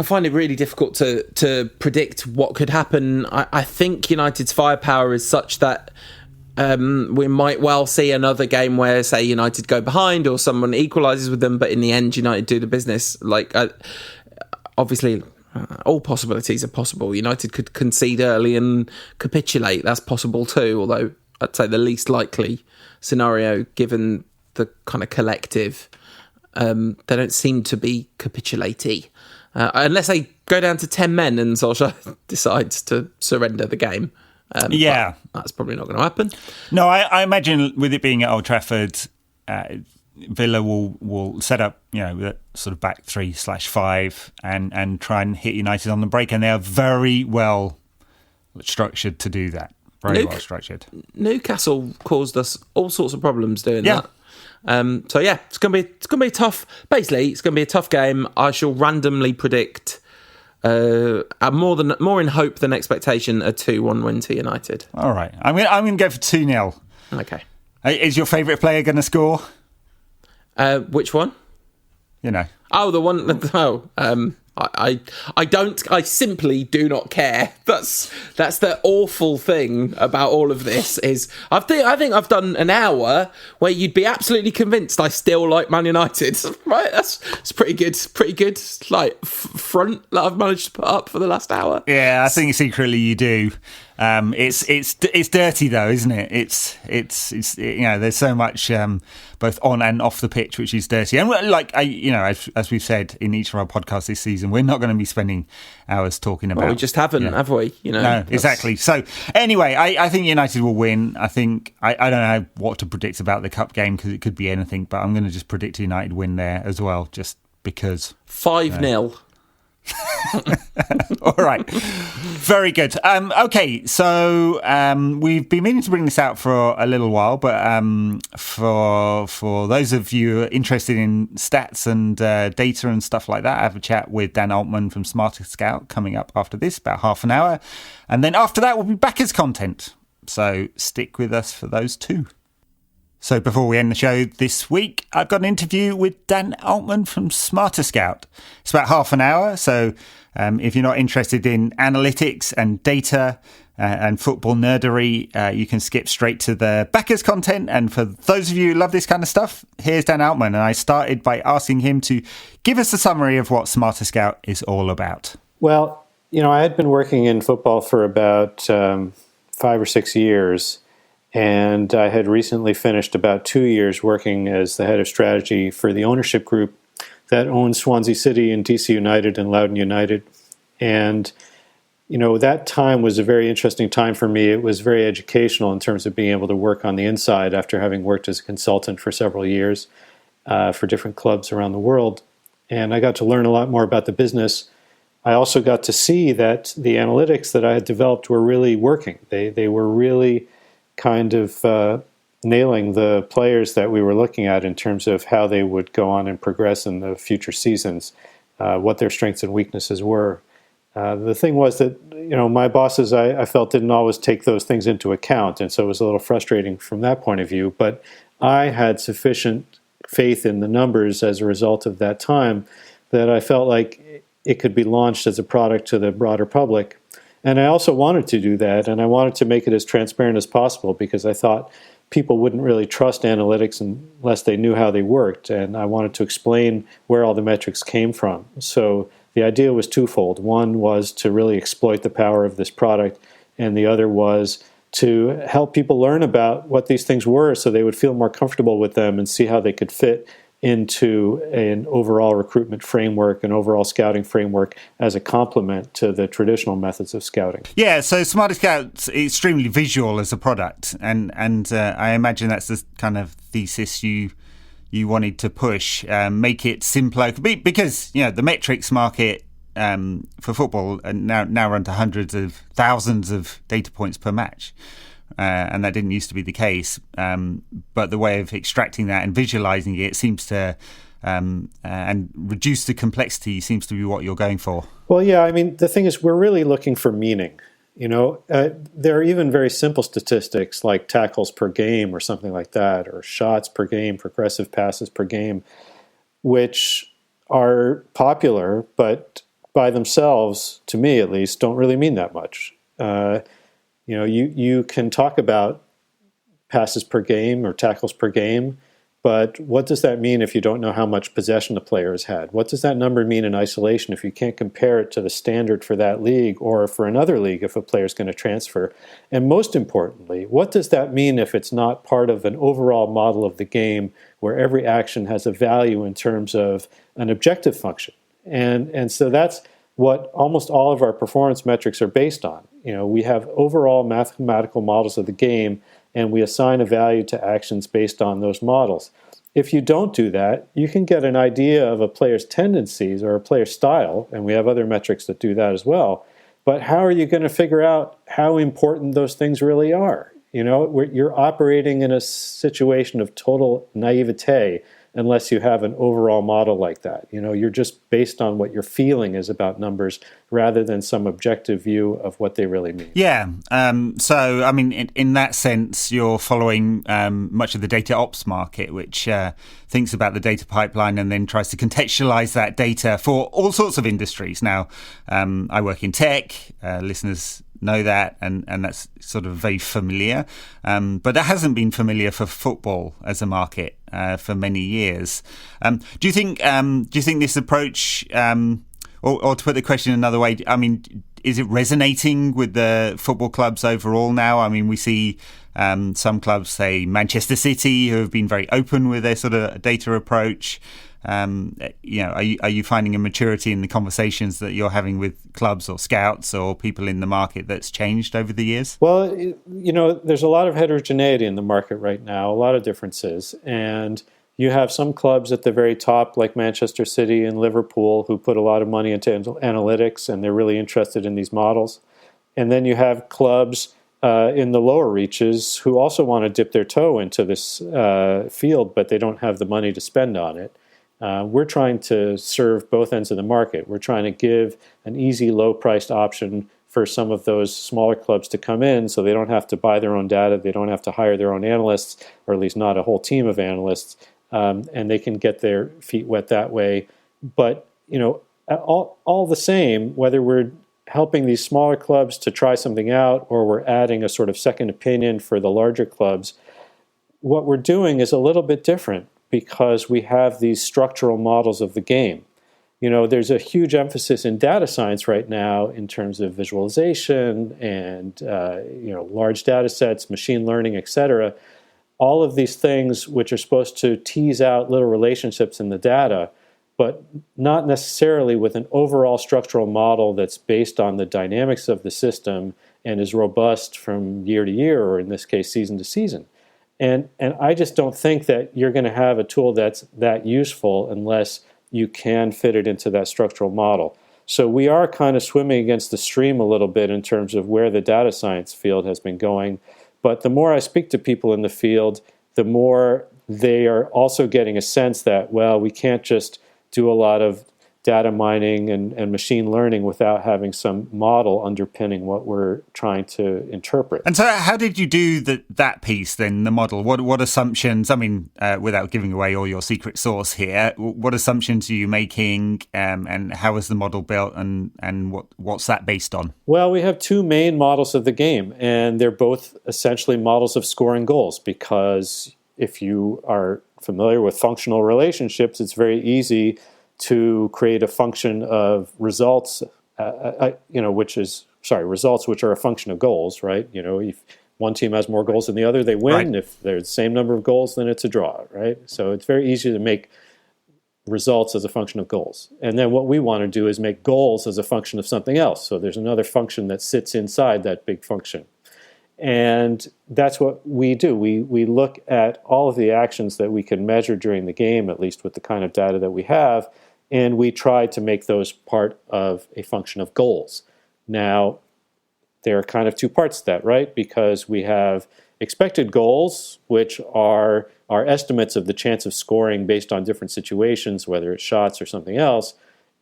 B: find it really difficult to predict what could happen. I think United's firepower is such that we might well see another game where, say, United go behind or someone equalises with them, but in the end, United do the business. Obviously, all possibilities are possible. United could concede early and capitulate. That's possible too, although I'd say the least likely scenario given the kind of collective They don't seem to be capitulate-y. Unless they go down to 10 men and Solskjaer decides to surrender the game. That's probably not going to happen.
C: No, I imagine with it being at Old Trafford, Villa will set up, with sort of back 3/5 and try and hit United on the break, and they are very well structured to do that. Very well structured.
B: Newcastle caused us all sorts of problems doing that. It's gonna be tough. Basically, it's gonna be a tough game. I shall randomly predict more in hope than expectation a 2-1 win to United.
C: All right, I'm gonna go for 2-0.
B: Okay.
C: Is your favourite player going to score?
B: Which one?
C: Oh,
B: the one. I simply do not care. That's the awful thing about all of this is I think I've done an hour where you'd be absolutely convinced I still like Man United. Right? It's pretty good. Like front that I've managed to put up for the last hour.
C: Yeah, I think secretly you do. It's dirty though, isn't it? It's there's so much both on and off the pitch which is dirty. And as we've said in each of our podcasts this season, we're not going to be spending hours talking about.
B: Well, we just haven't, have we?
C: No, exactly. So anyway, I think United will win. I think I don't know what to predict about the cup game because it could be anything, but I'm going to just predict a United win there as well, just because
B: 5-0.
C: All right, very good. Okay, so we've been meaning to bring this out for a little while, but for those of you who are interested in stats and data and stuff like that, I have a chat with Dan Altman from Smarterscout coming up after this, about half an hour, and then after that we'll be back as content. So stick with us for those two. So before we end the show this week, I've got an interview with Dan Altman from Smarterscout. It's about half an hour, so if you're not interested in analytics and data and football nerdery, you can skip straight to the backers content. And for those of you who love this kind of stuff, here's Dan Altman. And I started by asking him to give us a summary of what Smarterscout is all about.
D: Well, I had been working in football for about 5 or 6 years. And I had recently finished about 2 years working as the head of strategy for the ownership group that owns Swansea City and DC United and Loudoun United. And, that time was a very interesting time for me. It was very educational in terms of being able to work on the inside after having worked as a consultant for several years for different clubs around the world. And I got to learn a lot more about the business. I also got to see that the analytics that I had developed were really working. They were really kind of nailing the players that we were looking at in terms of how they would go on and progress in the future seasons, what their strengths and weaknesses were. The thing was that, my bosses, I felt, didn't always take those things into account, and so it was a little frustrating from that point of view. But I had sufficient faith in the numbers as a result of that time that I felt like it could be launched as a product to the broader public. And I also wanted to do that, and I wanted to make it as transparent as possible because I thought people wouldn't really trust analytics unless they knew how they worked, and I wanted to explain where all the metrics came from. So the idea was twofold. One was to really exploit the power of this product, and the other was to help people learn about what these things were so they would feel more comfortable with them and see how they could fit into an overall recruitment framework, an overall scouting framework as a complement to the traditional methods of scouting.
C: Yeah, so Smarterscout's extremely visual as a product, and I imagine that's the kind of thesis you wanted to push, make it simpler, because the metrics market for football now run to hundreds of thousands of data points per match. And that didn't used to be the case. But the way of extracting that and visualizing it seems to, and reduce the complexity seems to be what you're going for.
D: Well, yeah, the thing is, we're really looking for meaning. There are even very simple statistics like tackles per game or something like that, or shots per game, progressive passes per game, which are popular, but by themselves, to me at least, don't really mean that much. You can talk about passes per game or tackles per game, But what does that mean if you don't know how much possession the player has had? What does that number mean in isolation if you can't compare it to the standard for that league or for another league if a player is going to transfer? And most importantly, what does that mean if it's not part of an overall model of the game where every action has a value in terms of an objective function? And so that's what almost all of our performance metrics are based on. We have overall mathematical models of the game, and we assign a value to actions based on those models. If you don't do that, you can get an idea of a player's tendencies or a player's style, and we have other metrics that do that as well. But how are you going to figure out how important those things really are? You're operating in a situation of total naivete unless you have an overall model like that. You're just based on what your feeling is about numbers rather than some objective view of what they really mean.
C: Yeah. So, I mean, in that sense, you're following much of the data ops market, which thinks about the data pipeline and then tries to contextualize that data for all sorts of industries. Now, I work in tech. Listeners know that, and that's sort of very familiar. But that hasn't been familiar for football as a market for many years. Do you think this approach, or to put the question another way, I mean, is it resonating with the football clubs overall now? I mean, we see some clubs, say Manchester City, who have been very open with their sort of data approach. Are you finding a maturity in the conversations that you're having with clubs or scouts or people in the market that's changed over the years?
D: Well, there's a lot of heterogeneity in the market right now, a lot of differences. And you have some clubs at the very top, like Manchester City and Liverpool, who put a lot of money into analytics, and they're really interested in these models. And then you have clubs in the lower reaches who also want to dip their toe into this field, but they don't have the money to spend on it. We're trying to serve both ends of the market. We're trying to give an easy, low-priced option for some of those smaller clubs to come in so they don't have to buy their own data, they don't have to hire their own analysts, or at least not a whole team of analysts, and they can get their feet wet that way. But, all the same, whether we're helping these smaller clubs to try something out or we're adding a sort of second opinion for the larger clubs, what we're doing is a little bit different, because we have these structural models of the game. There's a huge emphasis in data science right now in terms of visualization and large data sets, machine learning, etc. All of these things which are supposed to tease out little relationships in the data, but not necessarily with an overall structural model that's based on the dynamics of the system and is robust from year to year, or in this case, season to season. And I just don't think that you're going to have a tool that's that useful unless you can fit it into that structural model. So we are kind of swimming against the stream a little bit in terms of where the data science field has been going. But the more I speak to people in the field, the more they are also getting a sense that, well, we can't just do a lot of data mining and machine learning without having some model underpinning what we're trying to interpret.
C: And so how did you do that piece then, the model? What assumptions, I mean, without giving away all your secret sauce here, what assumptions are you making, and how is the model built, and what's that based on?
D: Well, we have two main models of the game, and they're both essentially models of scoring goals, because if you are familiar with functional relationships, it's very easy to create a function of results, results which are a function of goals, right? If one team has more goals than the other, they win. Right. If there's the same number of goals, then it's a draw, right? So it's very easy to make results as a function of goals. And then what we want to do is make goals as a function of something else. So there's another function that sits inside that big function. And that's what we do. We look at all of the actions that we can measure during the game, at least with the kind of data that we have, and we try to make those part of a function of goals. Now, there are kind of two parts to that, right? Because we have expected goals, which are our estimates of the chance of scoring based on different situations, whether it's shots or something else.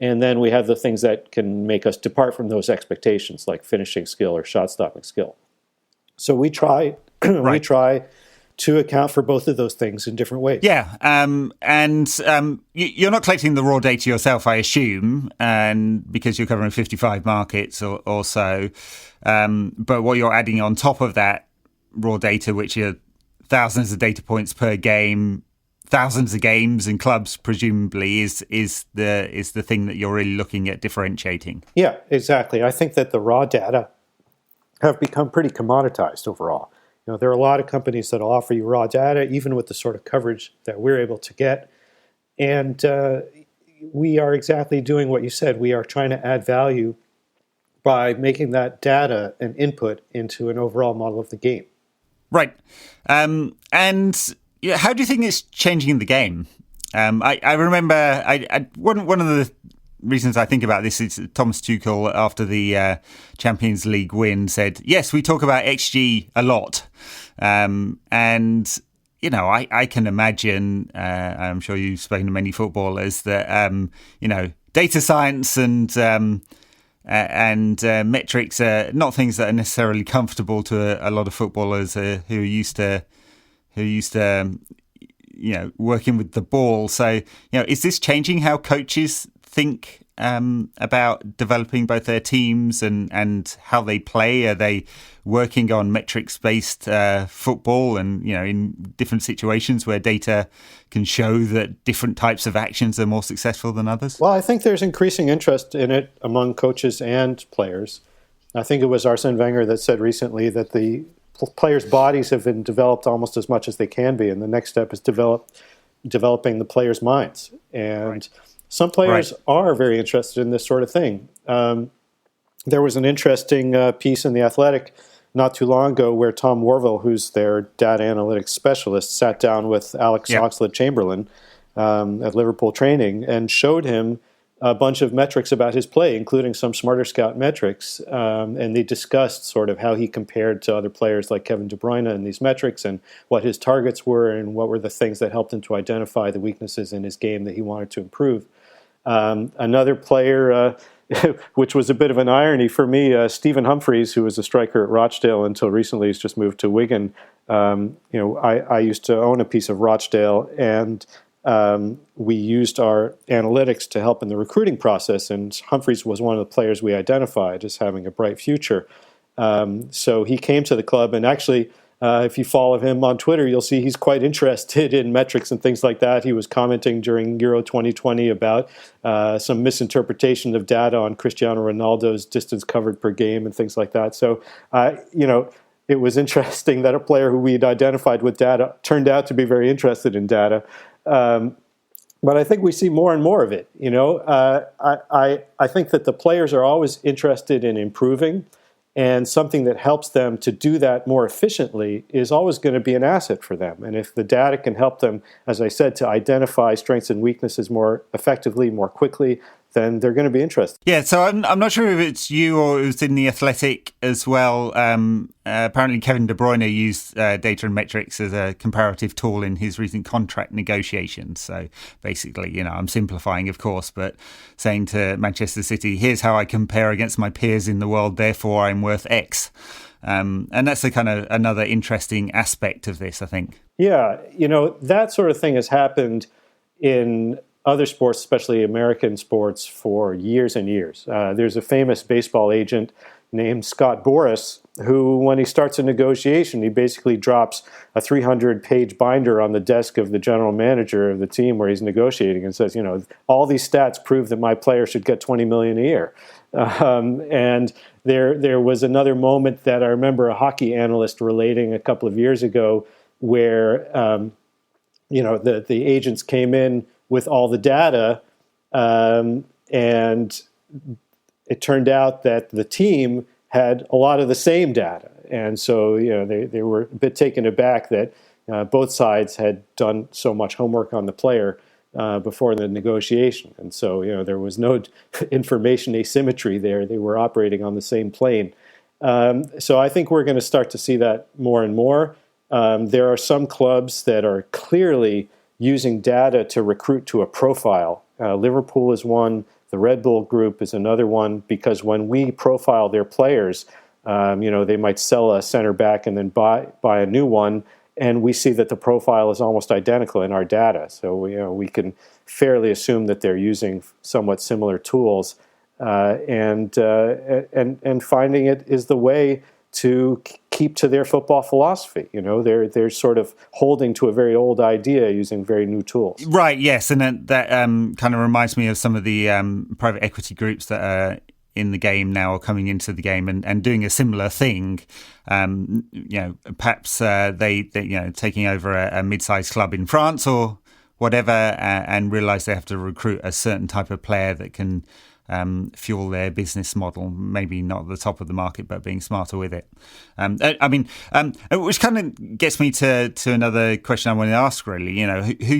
D: And then we have the things that can make us depart from those expectations, like finishing skill or shot-stopping skill. So we try to account for both of those things in different ways.
C: Yeah, and you're not collecting the raw data yourself, I assume, and because you're covering 55 markets or so. But what you're adding on top of that raw data, which are thousands of data points per game, thousands of games and clubs, presumably, is the thing that you're really looking at differentiating.
D: Yeah, exactly. I think that the raw data have become pretty commoditized overall. There are a lot of companies that offer you raw data, even with the sort of coverage that we're able to get. And we are exactly doing what you said. We are trying to add value by making that data an input into an overall model of the game.
C: Right. And how do you think it's changing the game? I remember one of the reasons I think about this is Thomas Tuchel, after the Champions League win, said, yes, we talk about XG a lot. And, I can imagine, I'm sure you've spoken to many footballers, that, data science and metrics are not things that are necessarily comfortable to a lot of footballers who are used to working with the ball. So, is this changing how coaches think about developing both their teams and how they play? Are they working on metrics-based football and, in different situations where data can show that different types of actions are more successful than others?
D: Well, I think there's increasing interest in it among coaches and players. I think it was Arsene Wenger that said recently that the players' bodies have been developed almost as much as they can be, and the next step is developing the players' minds. And some players are very interested in this sort of thing. There was an interesting piece in The Athletic not too long ago where Tom Warville, who's their data analytics specialist, sat down with Alex Oxlade-Chamberlain at Liverpool training and showed him a bunch of metrics about his play, including some Smarterscout metrics. And they discussed sort of how he compared to other players like Kevin De Bruyne in these metrics and what his targets were and what were the things that helped him to identify the weaknesses in his game that he wanted to improve. Another player, which was a bit of an irony for me, Stephen Humphreys, who was a striker at Rochdale until recently, he's just moved to Wigan. I used to own a piece of Rochdale, and we used our analytics to help in the recruiting process, and Humphreys was one of the players we identified as having a bright future. So he came to the club, and actually, if you follow him on Twitter, you'll see he's quite interested in metrics and things like that. He was commenting during Euro 2020 about some misinterpretation of data on Cristiano Ronaldo's distance covered per game and things like that. So, it was interesting that a player who we'd identified with data turned out to be very interested in data. But I think we see more and more of it. I think that the players are always interested in improving, and something that helps them to do that more efficiently is always going to be an asset for them. And if the data can help them, as I said, to identify strengths and weaknesses more effectively, more quickly, then they're going to be interested.
C: Yeah, so I'm not sure if it's you or it was in The Athletic as well. Apparently Kevin De Bruyne used data and metrics as a comparative tool in his recent contract negotiations. So basically, I'm simplifying, of course, but saying to Manchester City, here's how I compare against my peers in the world, therefore I'm worth X. And that's a kind of another interesting aspect of this, I think.
D: Yeah, that sort of thing has happened in other sports, especially American sports, for years and years. There's a famous baseball agent named Scott Boras who, when he starts a negotiation, he basically drops a 300-page binder on the desk of the general manager of the team where he's negotiating and says, all these stats prove that my player should get $20 million a year. And there was another moment that I remember a hockey analyst relating a couple of years ago where, the agents came in with all the data, and it turned out that the team had a lot of the same data. And so, they were a bit taken aback that both sides had done so much homework on the player before the negotiation. And so, there was no information asymmetry there. They were operating on the same plane. So I think we're going to start to see that more and more. There are some clubs that are clearly using data to recruit to a profile. Liverpool is one. The Red Bull Group is another one, because when we profile their players, they might sell a center back and then buy a new one, and we see that the profile is almost identical in our data. So we can fairly assume that they're using somewhat similar tools, and finding it is the way to keep to their football philosophy. They're sort of holding to a very old idea using very new tools.
C: Right, yes, and that kind of reminds me of some of the private equity groups that are in the game now or coming into the game and doing a similar thing. Perhaps they taking over a mid-sized club in France or whatever and realise they have to recruit a certain type of player that can fuel their business model, maybe not at the top of the market, but being smarter with it. Which kind of gets me to another question I want to ask, really, who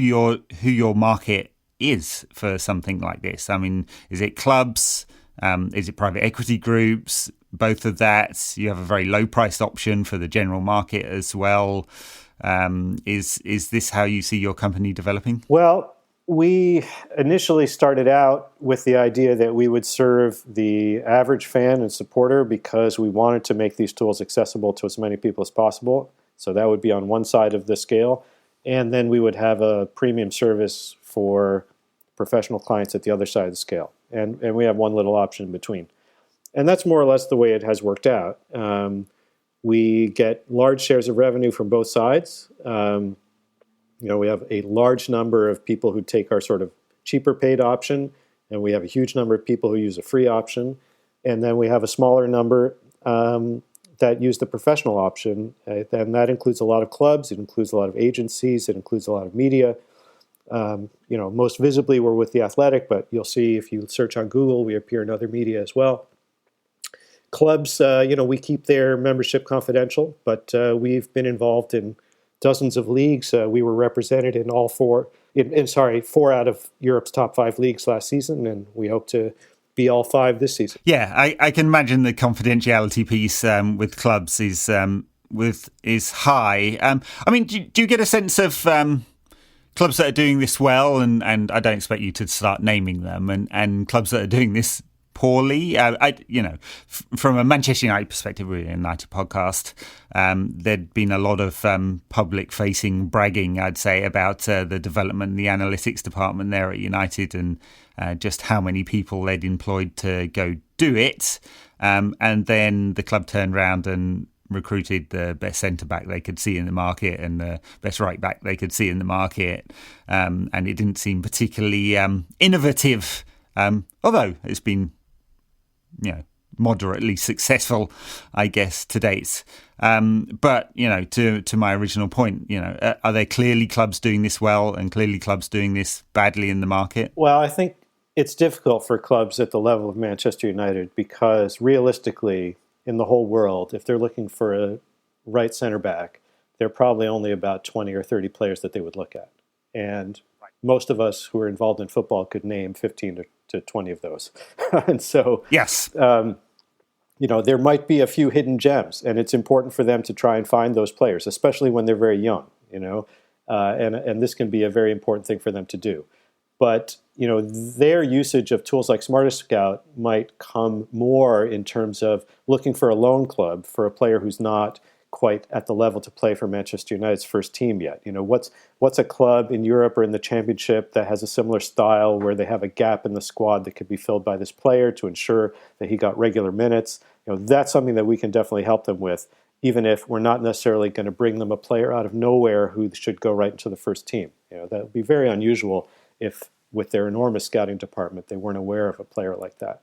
C: your market is for something like this. I mean, is it clubs? Is it private equity groups? Both of that. You have a very low priced option for the general market as well. Is this how you see your company developing?
D: Well, we initially started out with the idea that we would serve the average fan and supporter because we wanted to make these tools accessible to as many people as possible. So that would be on one side of the scale. And then we would have a premium service for professional clients at the other side of the scale. And we have one little option in between. And that's more or less the way it has worked out. We get large shares of revenue from both sides. We have a large number of people who take our sort of cheaper paid option, and we have a huge number of people who use a free option. And then we have a smaller number that use the professional option. And that includes a lot of clubs, it includes a lot of agencies, it includes a lot of media. Most visibly we're with The Athletic, but you'll see if you search on Google, we appear in other media as well. Clubs, we keep their membership confidential, but we've been involved in dozens of leagues. We were represented in four out of Europe's top 5 leagues last season, and we hope to be all 5 this season.
C: Yeah, I can imagine the confidentiality piece with clubs is high. Do you get a sense of clubs that are doing this well, and I don't expect you to start naming them, and clubs that are doing this poorly? From a Manchester United perspective, we're a United podcast. There'd been a lot of public-facing bragging, I'd say, about the development, the analytics department there at United, and just how many people they'd employed to go do it. And then the club turned around and recruited the best centre-back they could see in the market and the best right-back they could see in the market. And it didn't seem particularly innovative, although it's been moderately successful, I guess, to date. But to my original point, are there clearly clubs doing this well and clearly clubs doing this badly in the market?
D: Well, I think it's difficult for clubs at the level of Manchester United because realistically, in the whole world, if they're looking for a right center back, there are probably only about 20 or 30 players that they would look at. And most of us who are involved in football could name 15 to 20 of those. And so,
C: yes,
D: there might be a few hidden gems, and it's important for them to try and find those players, especially when they're very young, and this can be a very important thing for them to do. But, their usage of tools like Smarterscout might come more in terms of looking for a loan club for a player who's not quite at the level to play for Manchester United's first team yet. What's a club in Europe or in the Championship that has a similar style where they have a gap in the squad that could be filled by this player to ensure that he got regular minutes? That's something that we can definitely help them with, even if we're not necessarily going to bring them a player out of nowhere who should go right into the first team. That would be very unusual if, with their enormous scouting department, they weren't aware of a player like that.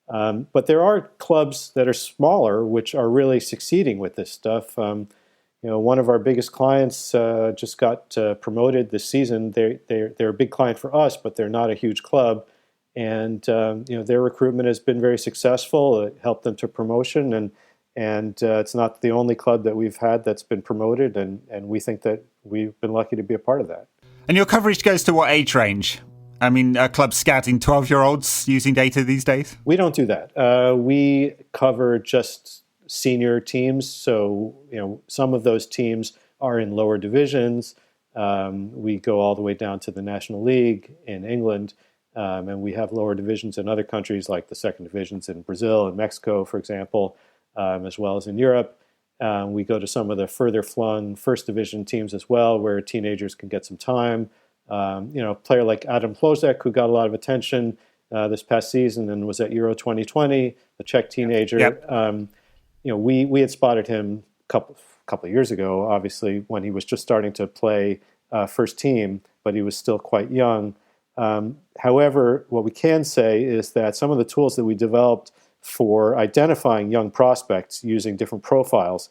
D: But there are clubs that are smaller which are really succeeding with this stuff. One of our biggest clients just got promoted this season. They're a big client for us, but they're not a huge club. And their recruitment has been very successful. It helped them to promotion, and it's not the only club that we've had that's been promoted. And we think that we've been lucky to be a part of that.
C: And your coverage goes to what age range? I mean, are clubs scouting 12-year-olds using data these days?
D: We don't do that. We cover just senior teams. So, some of those teams are in lower divisions. We go all the way down to the National League in England. And we have lower divisions in other countries like the second divisions in Brazil and Mexico, for example, as well as in Europe. We go to some of the further flung first division teams as well, where teenagers can get some time. A player like Adam Plozek, who got a lot of attention this past season and was at Euro 2020, the Czech teenager.
C: Yep.
D: we had spotted him couple of years ago, obviously, when he was just starting to play first team, but he was still quite young. However, what we can say is that some of the tools that we developed for identifying young prospects using different profiles,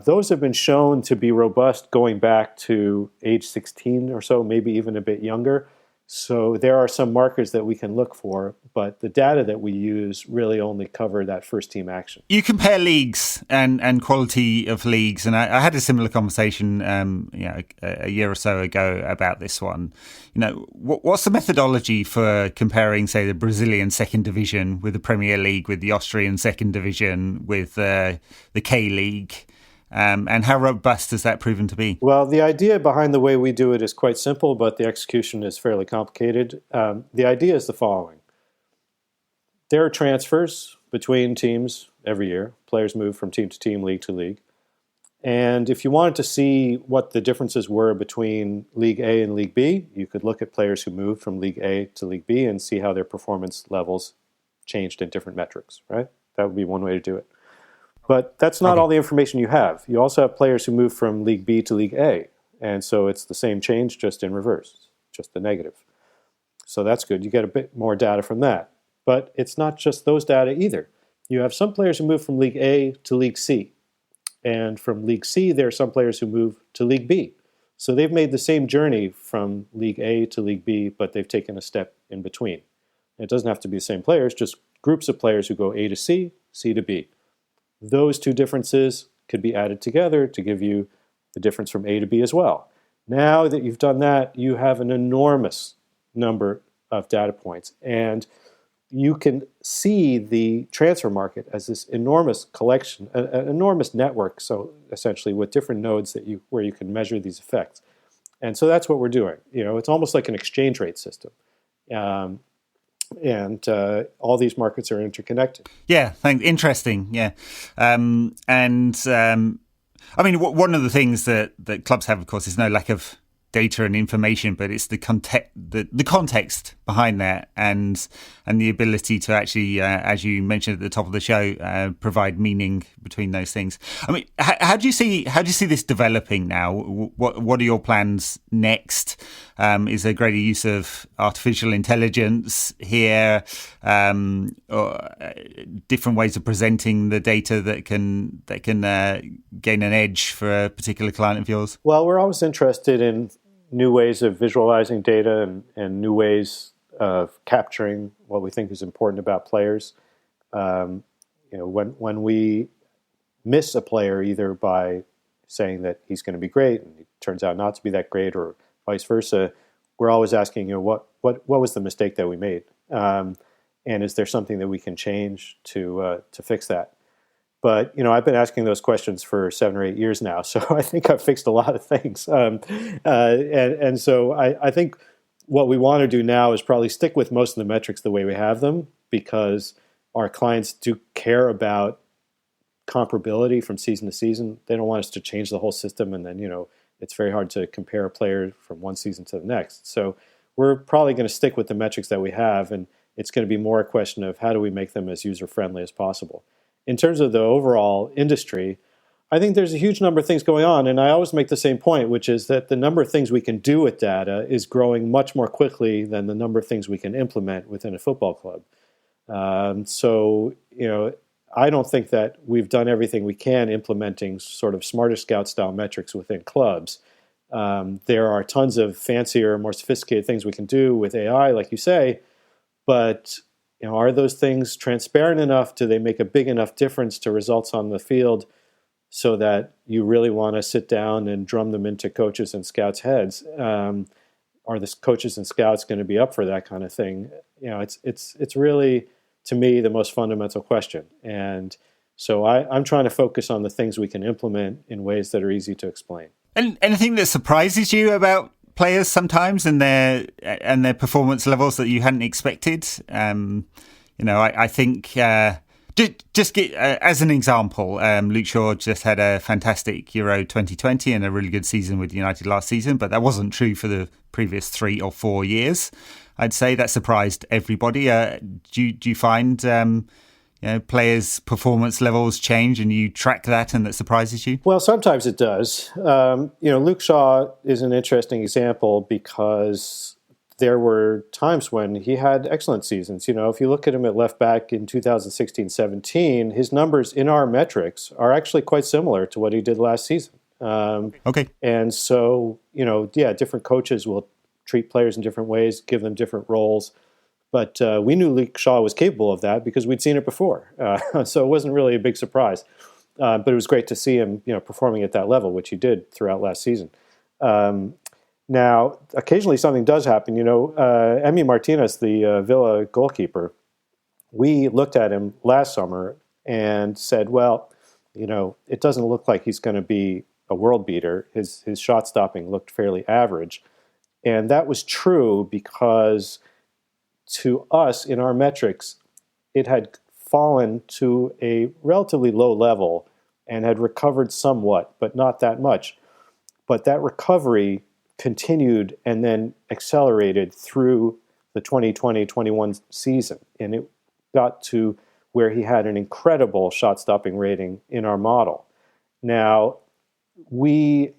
D: those have been shown to be robust going back to age 16 or so, maybe even a bit younger. So there are some markers that we can look for, but the data that we use really only cover that first team action.
C: You compare leagues and quality of leagues, and I had a similar conversation a year or so ago about this one. What's the methodology for comparing, say, the Brazilian second division with the Premier League, with the Austrian second division, with the K-League? And how robust has that proven to be?
D: Well, the idea behind the way we do it is quite simple, but the execution is fairly complicated. The idea is the following. There are transfers between teams every year. Players move from team to team, league to league. And if you wanted to see what the differences were between League A and League B, you could look at players who moved from League A to League B and see how their performance levels changed in different metrics, right? That would be one way to do it. But that's not all the information you have. You also have players who move from League B to League A. And so it's the same change, just in reverse, just the negative. So that's good. You get a bit more data from that. But it's not just those data either. You have some players who move from League A to League C. And from League C, there are some players who move to League B. So they've made the same journey from League A to League B, but they've taken a step in between. And it doesn't have to be the same players, just groups of players who go A to C, C to B. Those two differences could be added together to give you the difference from A to B as well. Now that you've done that, you have an enormous number of data points. And you can see the transfer market as this enormous collection, an enormous network, so essentially with different nodes where you can measure these effects. And so that's what we're doing. It's almost like an exchange rate system. And all these markets are interconnected.
C: Yeah, interesting. Yeah, I mean, one of the things that clubs have, of course, is no lack of data and information, but it's the context behind that, and the ability to actually, as you mentioned at the top of the show, provide meaning between those things. I mean, how do you see this developing now? What are your plans next? Is there greater use of artificial intelligence here, or different ways of presenting the data that can gain an edge for a particular client of yours?
D: Well, we're always interested in new ways of visualizing data and new ways of capturing what we think is important about players. When we miss a player, either by saying that he's going to be great and he turns out not to be that great, or vice versa, we're always asking, what was the mistake that we made, and is there something that we can change to fix that? But I've been asking those questions for 7 or 8 years now, so I think I've fixed a lot of things. And so I think what we want to do now is probably stick with most of the metrics the way we have them, because our clients do care about comparability from season to season. They don't want us to change the whole system, and then it's very hard to compare a player from one season to the next. So we're probably going to stick with the metrics that we have, and it's going to be more a question of how do we make them as user-friendly as possible. In terms of the overall industry, I think there's a huge number of things going on, and I always make the same point, which is that the number of things we can do with data is growing much more quickly than the number of things we can implement within a football club. I don't think that we've done everything we can implementing sort of Smarterscout style metrics within clubs. There are tons of fancier, more sophisticated things we can do with AI, like you say, but are those things transparent enough? Do they make a big enough difference to results on the field so that you really want to sit down and drum them into coaches and scouts' heads? Are the coaches and scouts going to be up for that kind of thing? It's really, to me, the most fundamental question. And so I'm trying to focus on the things we can implement in ways that are easy to explain. And
C: anything that surprises you about players sometimes and their performance levels that you hadn't expected? I think just get as an example, Luke Shaw just had a fantastic Euro 2020 and a really good season with United last season, but that wasn't true for the previous 3 or 4 years. I'd say that surprised everybody. Do you find players' performance levels change and you track that and that surprises you?
D: Well, sometimes it does. Luke Shaw is an interesting example because there were times when he had excellent seasons. If you look at him at left back in 2016-17, his numbers in our metrics are actually quite similar to what he did last season.
C: Okay.
D: And so, different coaches will treat players in different ways, give them different roles. But we knew Luke Shaw was capable of that because we'd seen it before. So it wasn't really a big surprise. But it was great to see him, performing at that level, which he did throughout last season. Now, occasionally something does happen. Emi Martinez, the Villa goalkeeper, we looked at him last summer and said, well, it doesn't look like he's going to be a world beater. His shot stopping looked fairly average. And that was true because to us, in our metrics, it had fallen to a relatively low level and had recovered somewhat, but not that much. But that recovery continued and then accelerated through the 2020-21 season. And it got to where he had an incredible shot-stopping rating in our model. Now, we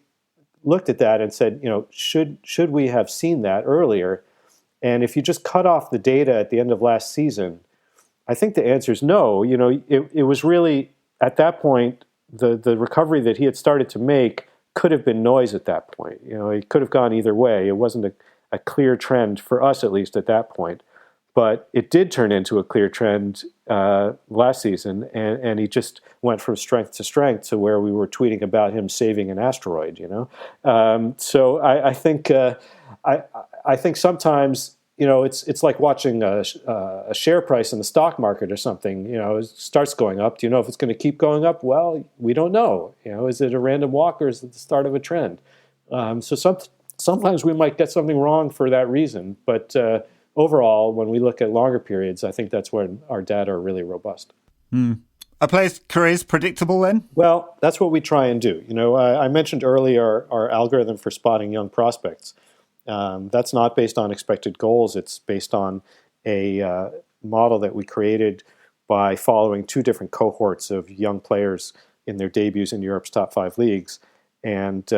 D: looked at that and said, should we have seen that earlier? And if you just cut off the data at the end of last season, I think the answer is no. It was really, at that point, the recovery that he had started to make could have been noise at that point. It could have gone either way. It wasn't a clear trend, for us at least, at that point. But it did turn into a clear trend last season, and he just went from strength to strength to where we were tweeting about him saving an asteroid, So I think I think sometimes, it's like watching a share price in the stock market or something. It starts going up. Do you know if it's going to keep going up? Well, we don't know. Is it a random walk or is it the start of a trend? So sometimes we might get something wrong for that reason. But overall, when we look at longer periods, I think that's when our data are really robust.
C: Are players' careers predictable then?
D: Well, that's what we try and do. I mentioned earlier our algorithm for spotting young prospects. That's not based on expected goals. It's based on a model that we created by following two different cohorts of young players in their debuts in Europe's top 5 leagues. And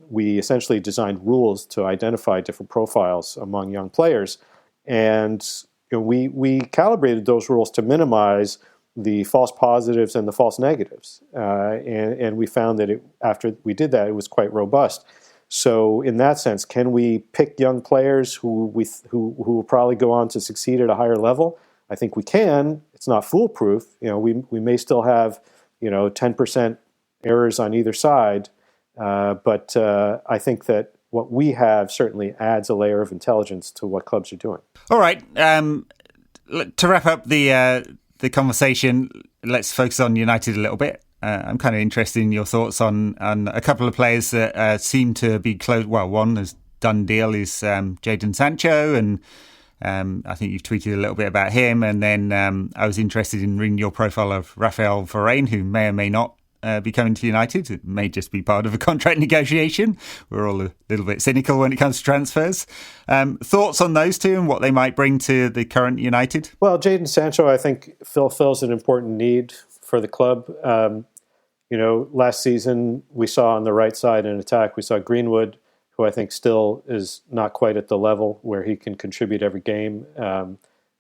D: we essentially designed rules to identify different profiles among young players. And we calibrated those rules to minimize the false positives and the false negatives. And we found that after we did that, it was quite robust. So in that sense, can we pick young players who will probably go on to succeed at a higher level? I think we can. It's not foolproof. We may still have 10% errors on either side, but I think that what we have certainly adds a layer of intelligence to what clubs are doing.
C: All right. To wrap up the conversation, let's focus on United a little bit. I'm kind of interested in your thoughts on a couple of players that seem to be close. Well, one is done deal is Jadon Sancho, and I think you've tweeted a little bit about him. And then I was interested in reading your profile of Raphael Varane, who may or may not be coming to United. It may just be part of a contract negotiation. We're all a little bit cynical when it comes to transfers. Thoughts on those two and what they might bring to the current United?
D: Well, Jadon Sancho, I think, fulfills an important need for the club. Last season we saw on the right side in attack, we saw Greenwood, who I think still is not quite at the level where he can contribute every game.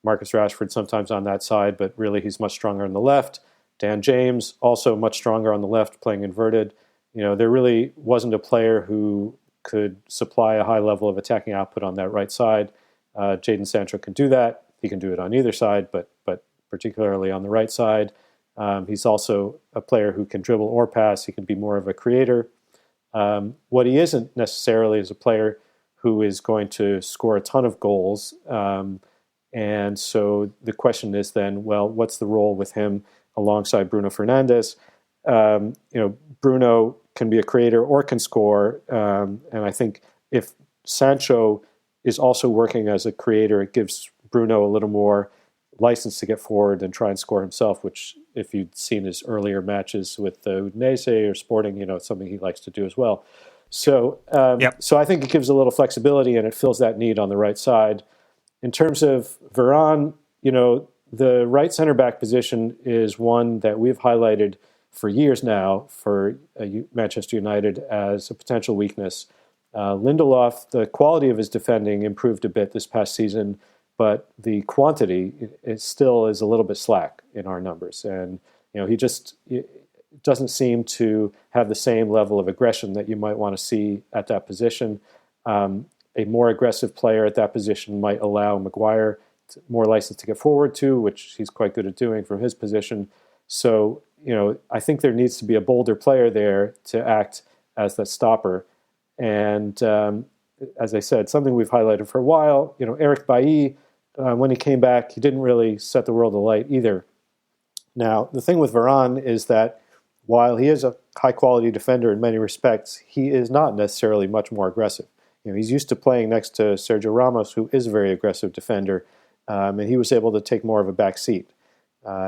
D: Marcus Rashford sometimes on that side, but really he's much stronger on the left. Dan James, also much stronger on the left, playing inverted. There really wasn't a player who could supply a high level of attacking output on that right side. Jadon Sancho can do that. He can do it on either side, but particularly on the right side. He's also a player who can dribble or pass. He can be more of a creator. What he isn't necessarily is a player who is going to score a ton of goals. And so the question is then, well, what's the role with him alongside Bruno Fernandes? Bruno can be a creator or can score. And I think if Sancho is also working as a creator, it gives Bruno a little more license to get forward and try and score himself, which if you'd seen his earlier matches with Udinese or Sporting, it's something he likes to do as well. So so I think it gives a little flexibility and it fills that need on the right side. In terms of Varane, the right center-back position is one that we've highlighted for years now for Manchester United as a potential weakness. Lindelof, the quality of his defending improved a bit this past season, but the quantity still is a little bit slack in our numbers. And he just doesn't seem to have the same level of aggression that you might want to see at that position. A more aggressive player at that position might allow Maguire more license to get forward to, which he's quite good at doing from his position. So, I think there needs to be a bolder player there to act as that stopper. And as I said, something we've highlighted for a while, Eric Bailly, when he came back, he didn't really set the world alight either. Now, the thing with Varane is that while he is a high-quality defender in many respects, he is not necessarily much more aggressive. He's used to playing next to Sergio Ramos, who is a very aggressive defender, and he was able to take more of a back seat.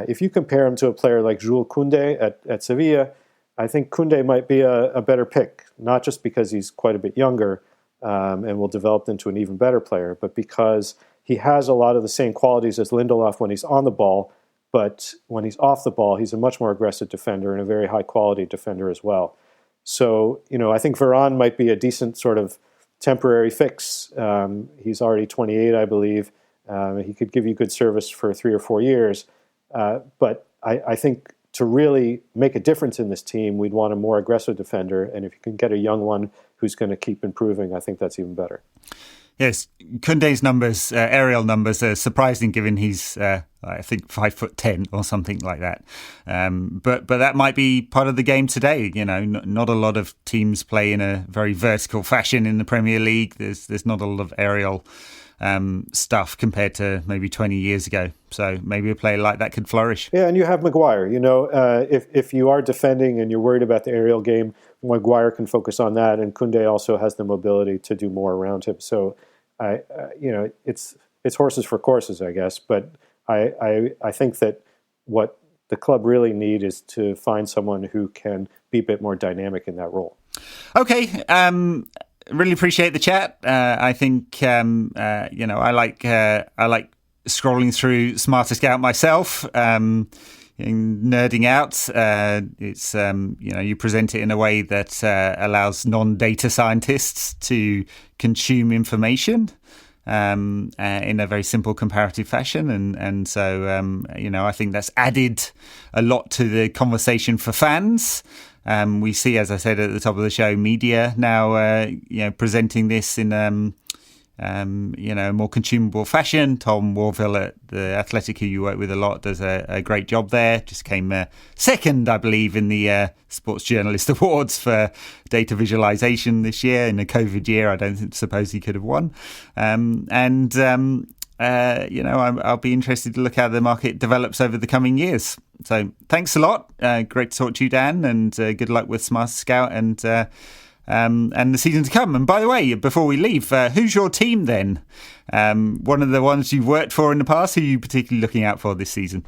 D: If you compare him to a player like Jules Koundé at Sevilla, I think Koundé might be a better pick, not just because he's quite a bit younger and will develop into an even better player, but because he has a lot of the same qualities as Lindelof when he's on the ball, but when he's off the ball, he's a much more aggressive defender and a very high-quality defender as well. So, I think Varane might be a decent sort of temporary fix. He's already 28, I believe. He could give you good service for 3 or 4 years. But I think to really make a difference in this team, we'd want a more aggressive defender. And if you can get a young one who's going to keep improving, I think that's even better.
C: Yes, Koundé's numbers, aerial numbers, are surprising given he's, I think, 5'10" or something like that. But that might be part of the game today. Not a lot of teams play in a very vertical fashion in the Premier League. There's not a lot of aerial stuff compared to maybe 20 years ago. So maybe a player like that could flourish. Yeah,
D: and you have Maguire. If you are defending and you're worried about the aerial game, Maguire can focus on that, and Koundé also has the mobility to do more around him. So, it's horses for courses, I guess. But I think that what the club really need is to find someone who can be a bit more dynamic in that role.
C: Okay. Really appreciate the chat. I think I like scrolling through Smarterscout myself. Nerding out. It's you present it in a way that allows non-data scientists to consume information in a very simple comparative fashion, and so I think that's added a lot to the conversation for fans. We see, as I said at the top of the show, media now presenting this in a more consumable fashion. Tom Warville at The Athletic, who you work with a lot, does a great job there. Just came second, I believe, in the Sports Journalist Awards for data visualization this year. In a COVID year, I don't suppose he could have won. I'll be interested to look how the market develops over the coming years. So thanks a lot. Great to talk to you, Dan, and good luck with Smarterscout and the season to come. And by the way, before we leave, who's your team then? One of the ones you've worked for in the past, who are you particularly looking out for this season?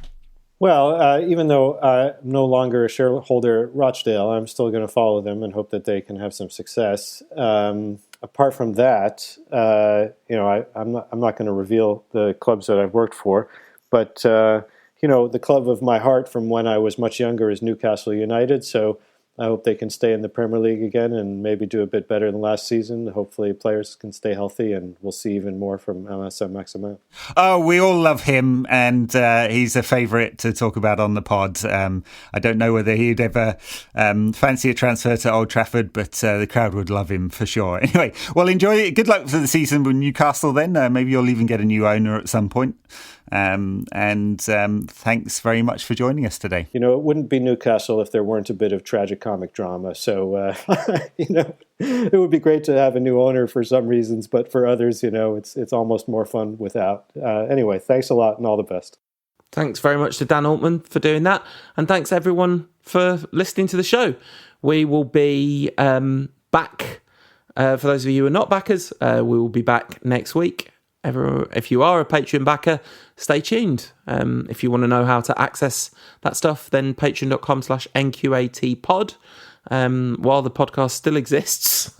D: Well, even though I'm no longer a shareholder at Rochdale, I'm still going to follow them and hope that they can have some success. Apart from that, I'm not going to reveal the clubs that I've worked for, but the club of my heart from when I was much younger is Newcastle United. So I hope they can stay in the Premier League again and maybe do a bit better than last season. Hopefully players can stay healthy, and we'll see even more from MSM Maximin.
C: Oh, we all love him, and he's a favourite to talk about on the pod. I don't know whether he'd ever fancy a transfer to Old Trafford, but the crowd would love him for sure. Anyway, well, enjoy it. Good luck for the season with Newcastle then. Maybe you'll even get a new owner at some point. Thanks very much for joining us today.
D: It wouldn't be Newcastle if there weren't a bit of tragicomic drama. So, it would be great to have a new owner for some reasons, but for others, it's almost more fun without. Anyway, thanks a lot and all the best.
B: Thanks very much to Dan Altman for doing that. And thanks everyone for listening to the show. We will be back. For those of you who are not backers, we will be back next week. If you are a Patreon backer, stay tuned. If you want to know how to access that stuff, then patreon.com/NQATpod. While the podcast still exists,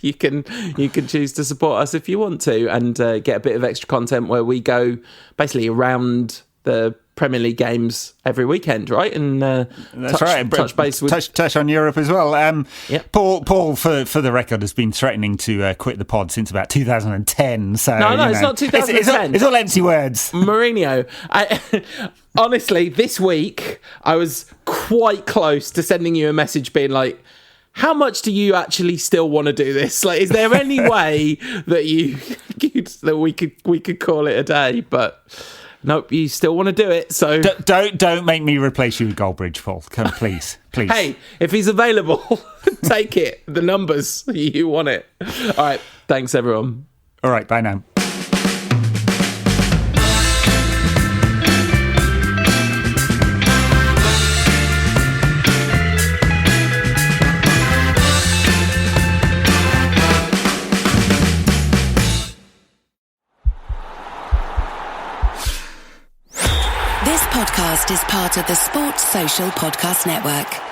B: you can choose to support us if you want to, and get a bit of extra content where we go basically around the Premier League games every weekend, right? And
C: that's right.
B: Touch base with
C: touch on Europe as well.
B: Yep.
C: Paul, for the record, has been threatening to quit the pod since about 2010. So
B: no, it's not 2010.
C: It's all empty words.
B: Mourinho. Honestly, this week I was quite close to sending you a message being like, how much do you actually still want to do this? Like, is there any way that that we could call it a day? But nope, you still want to do it. So
C: don't make me replace you with Goldbridge, Paul. Come, please.
B: Hey, if he's available, take it. The numbers, you want it. All right, thanks everyone.
C: All right, bye now.
A: This podcast is part of the Sports Social Podcast Network.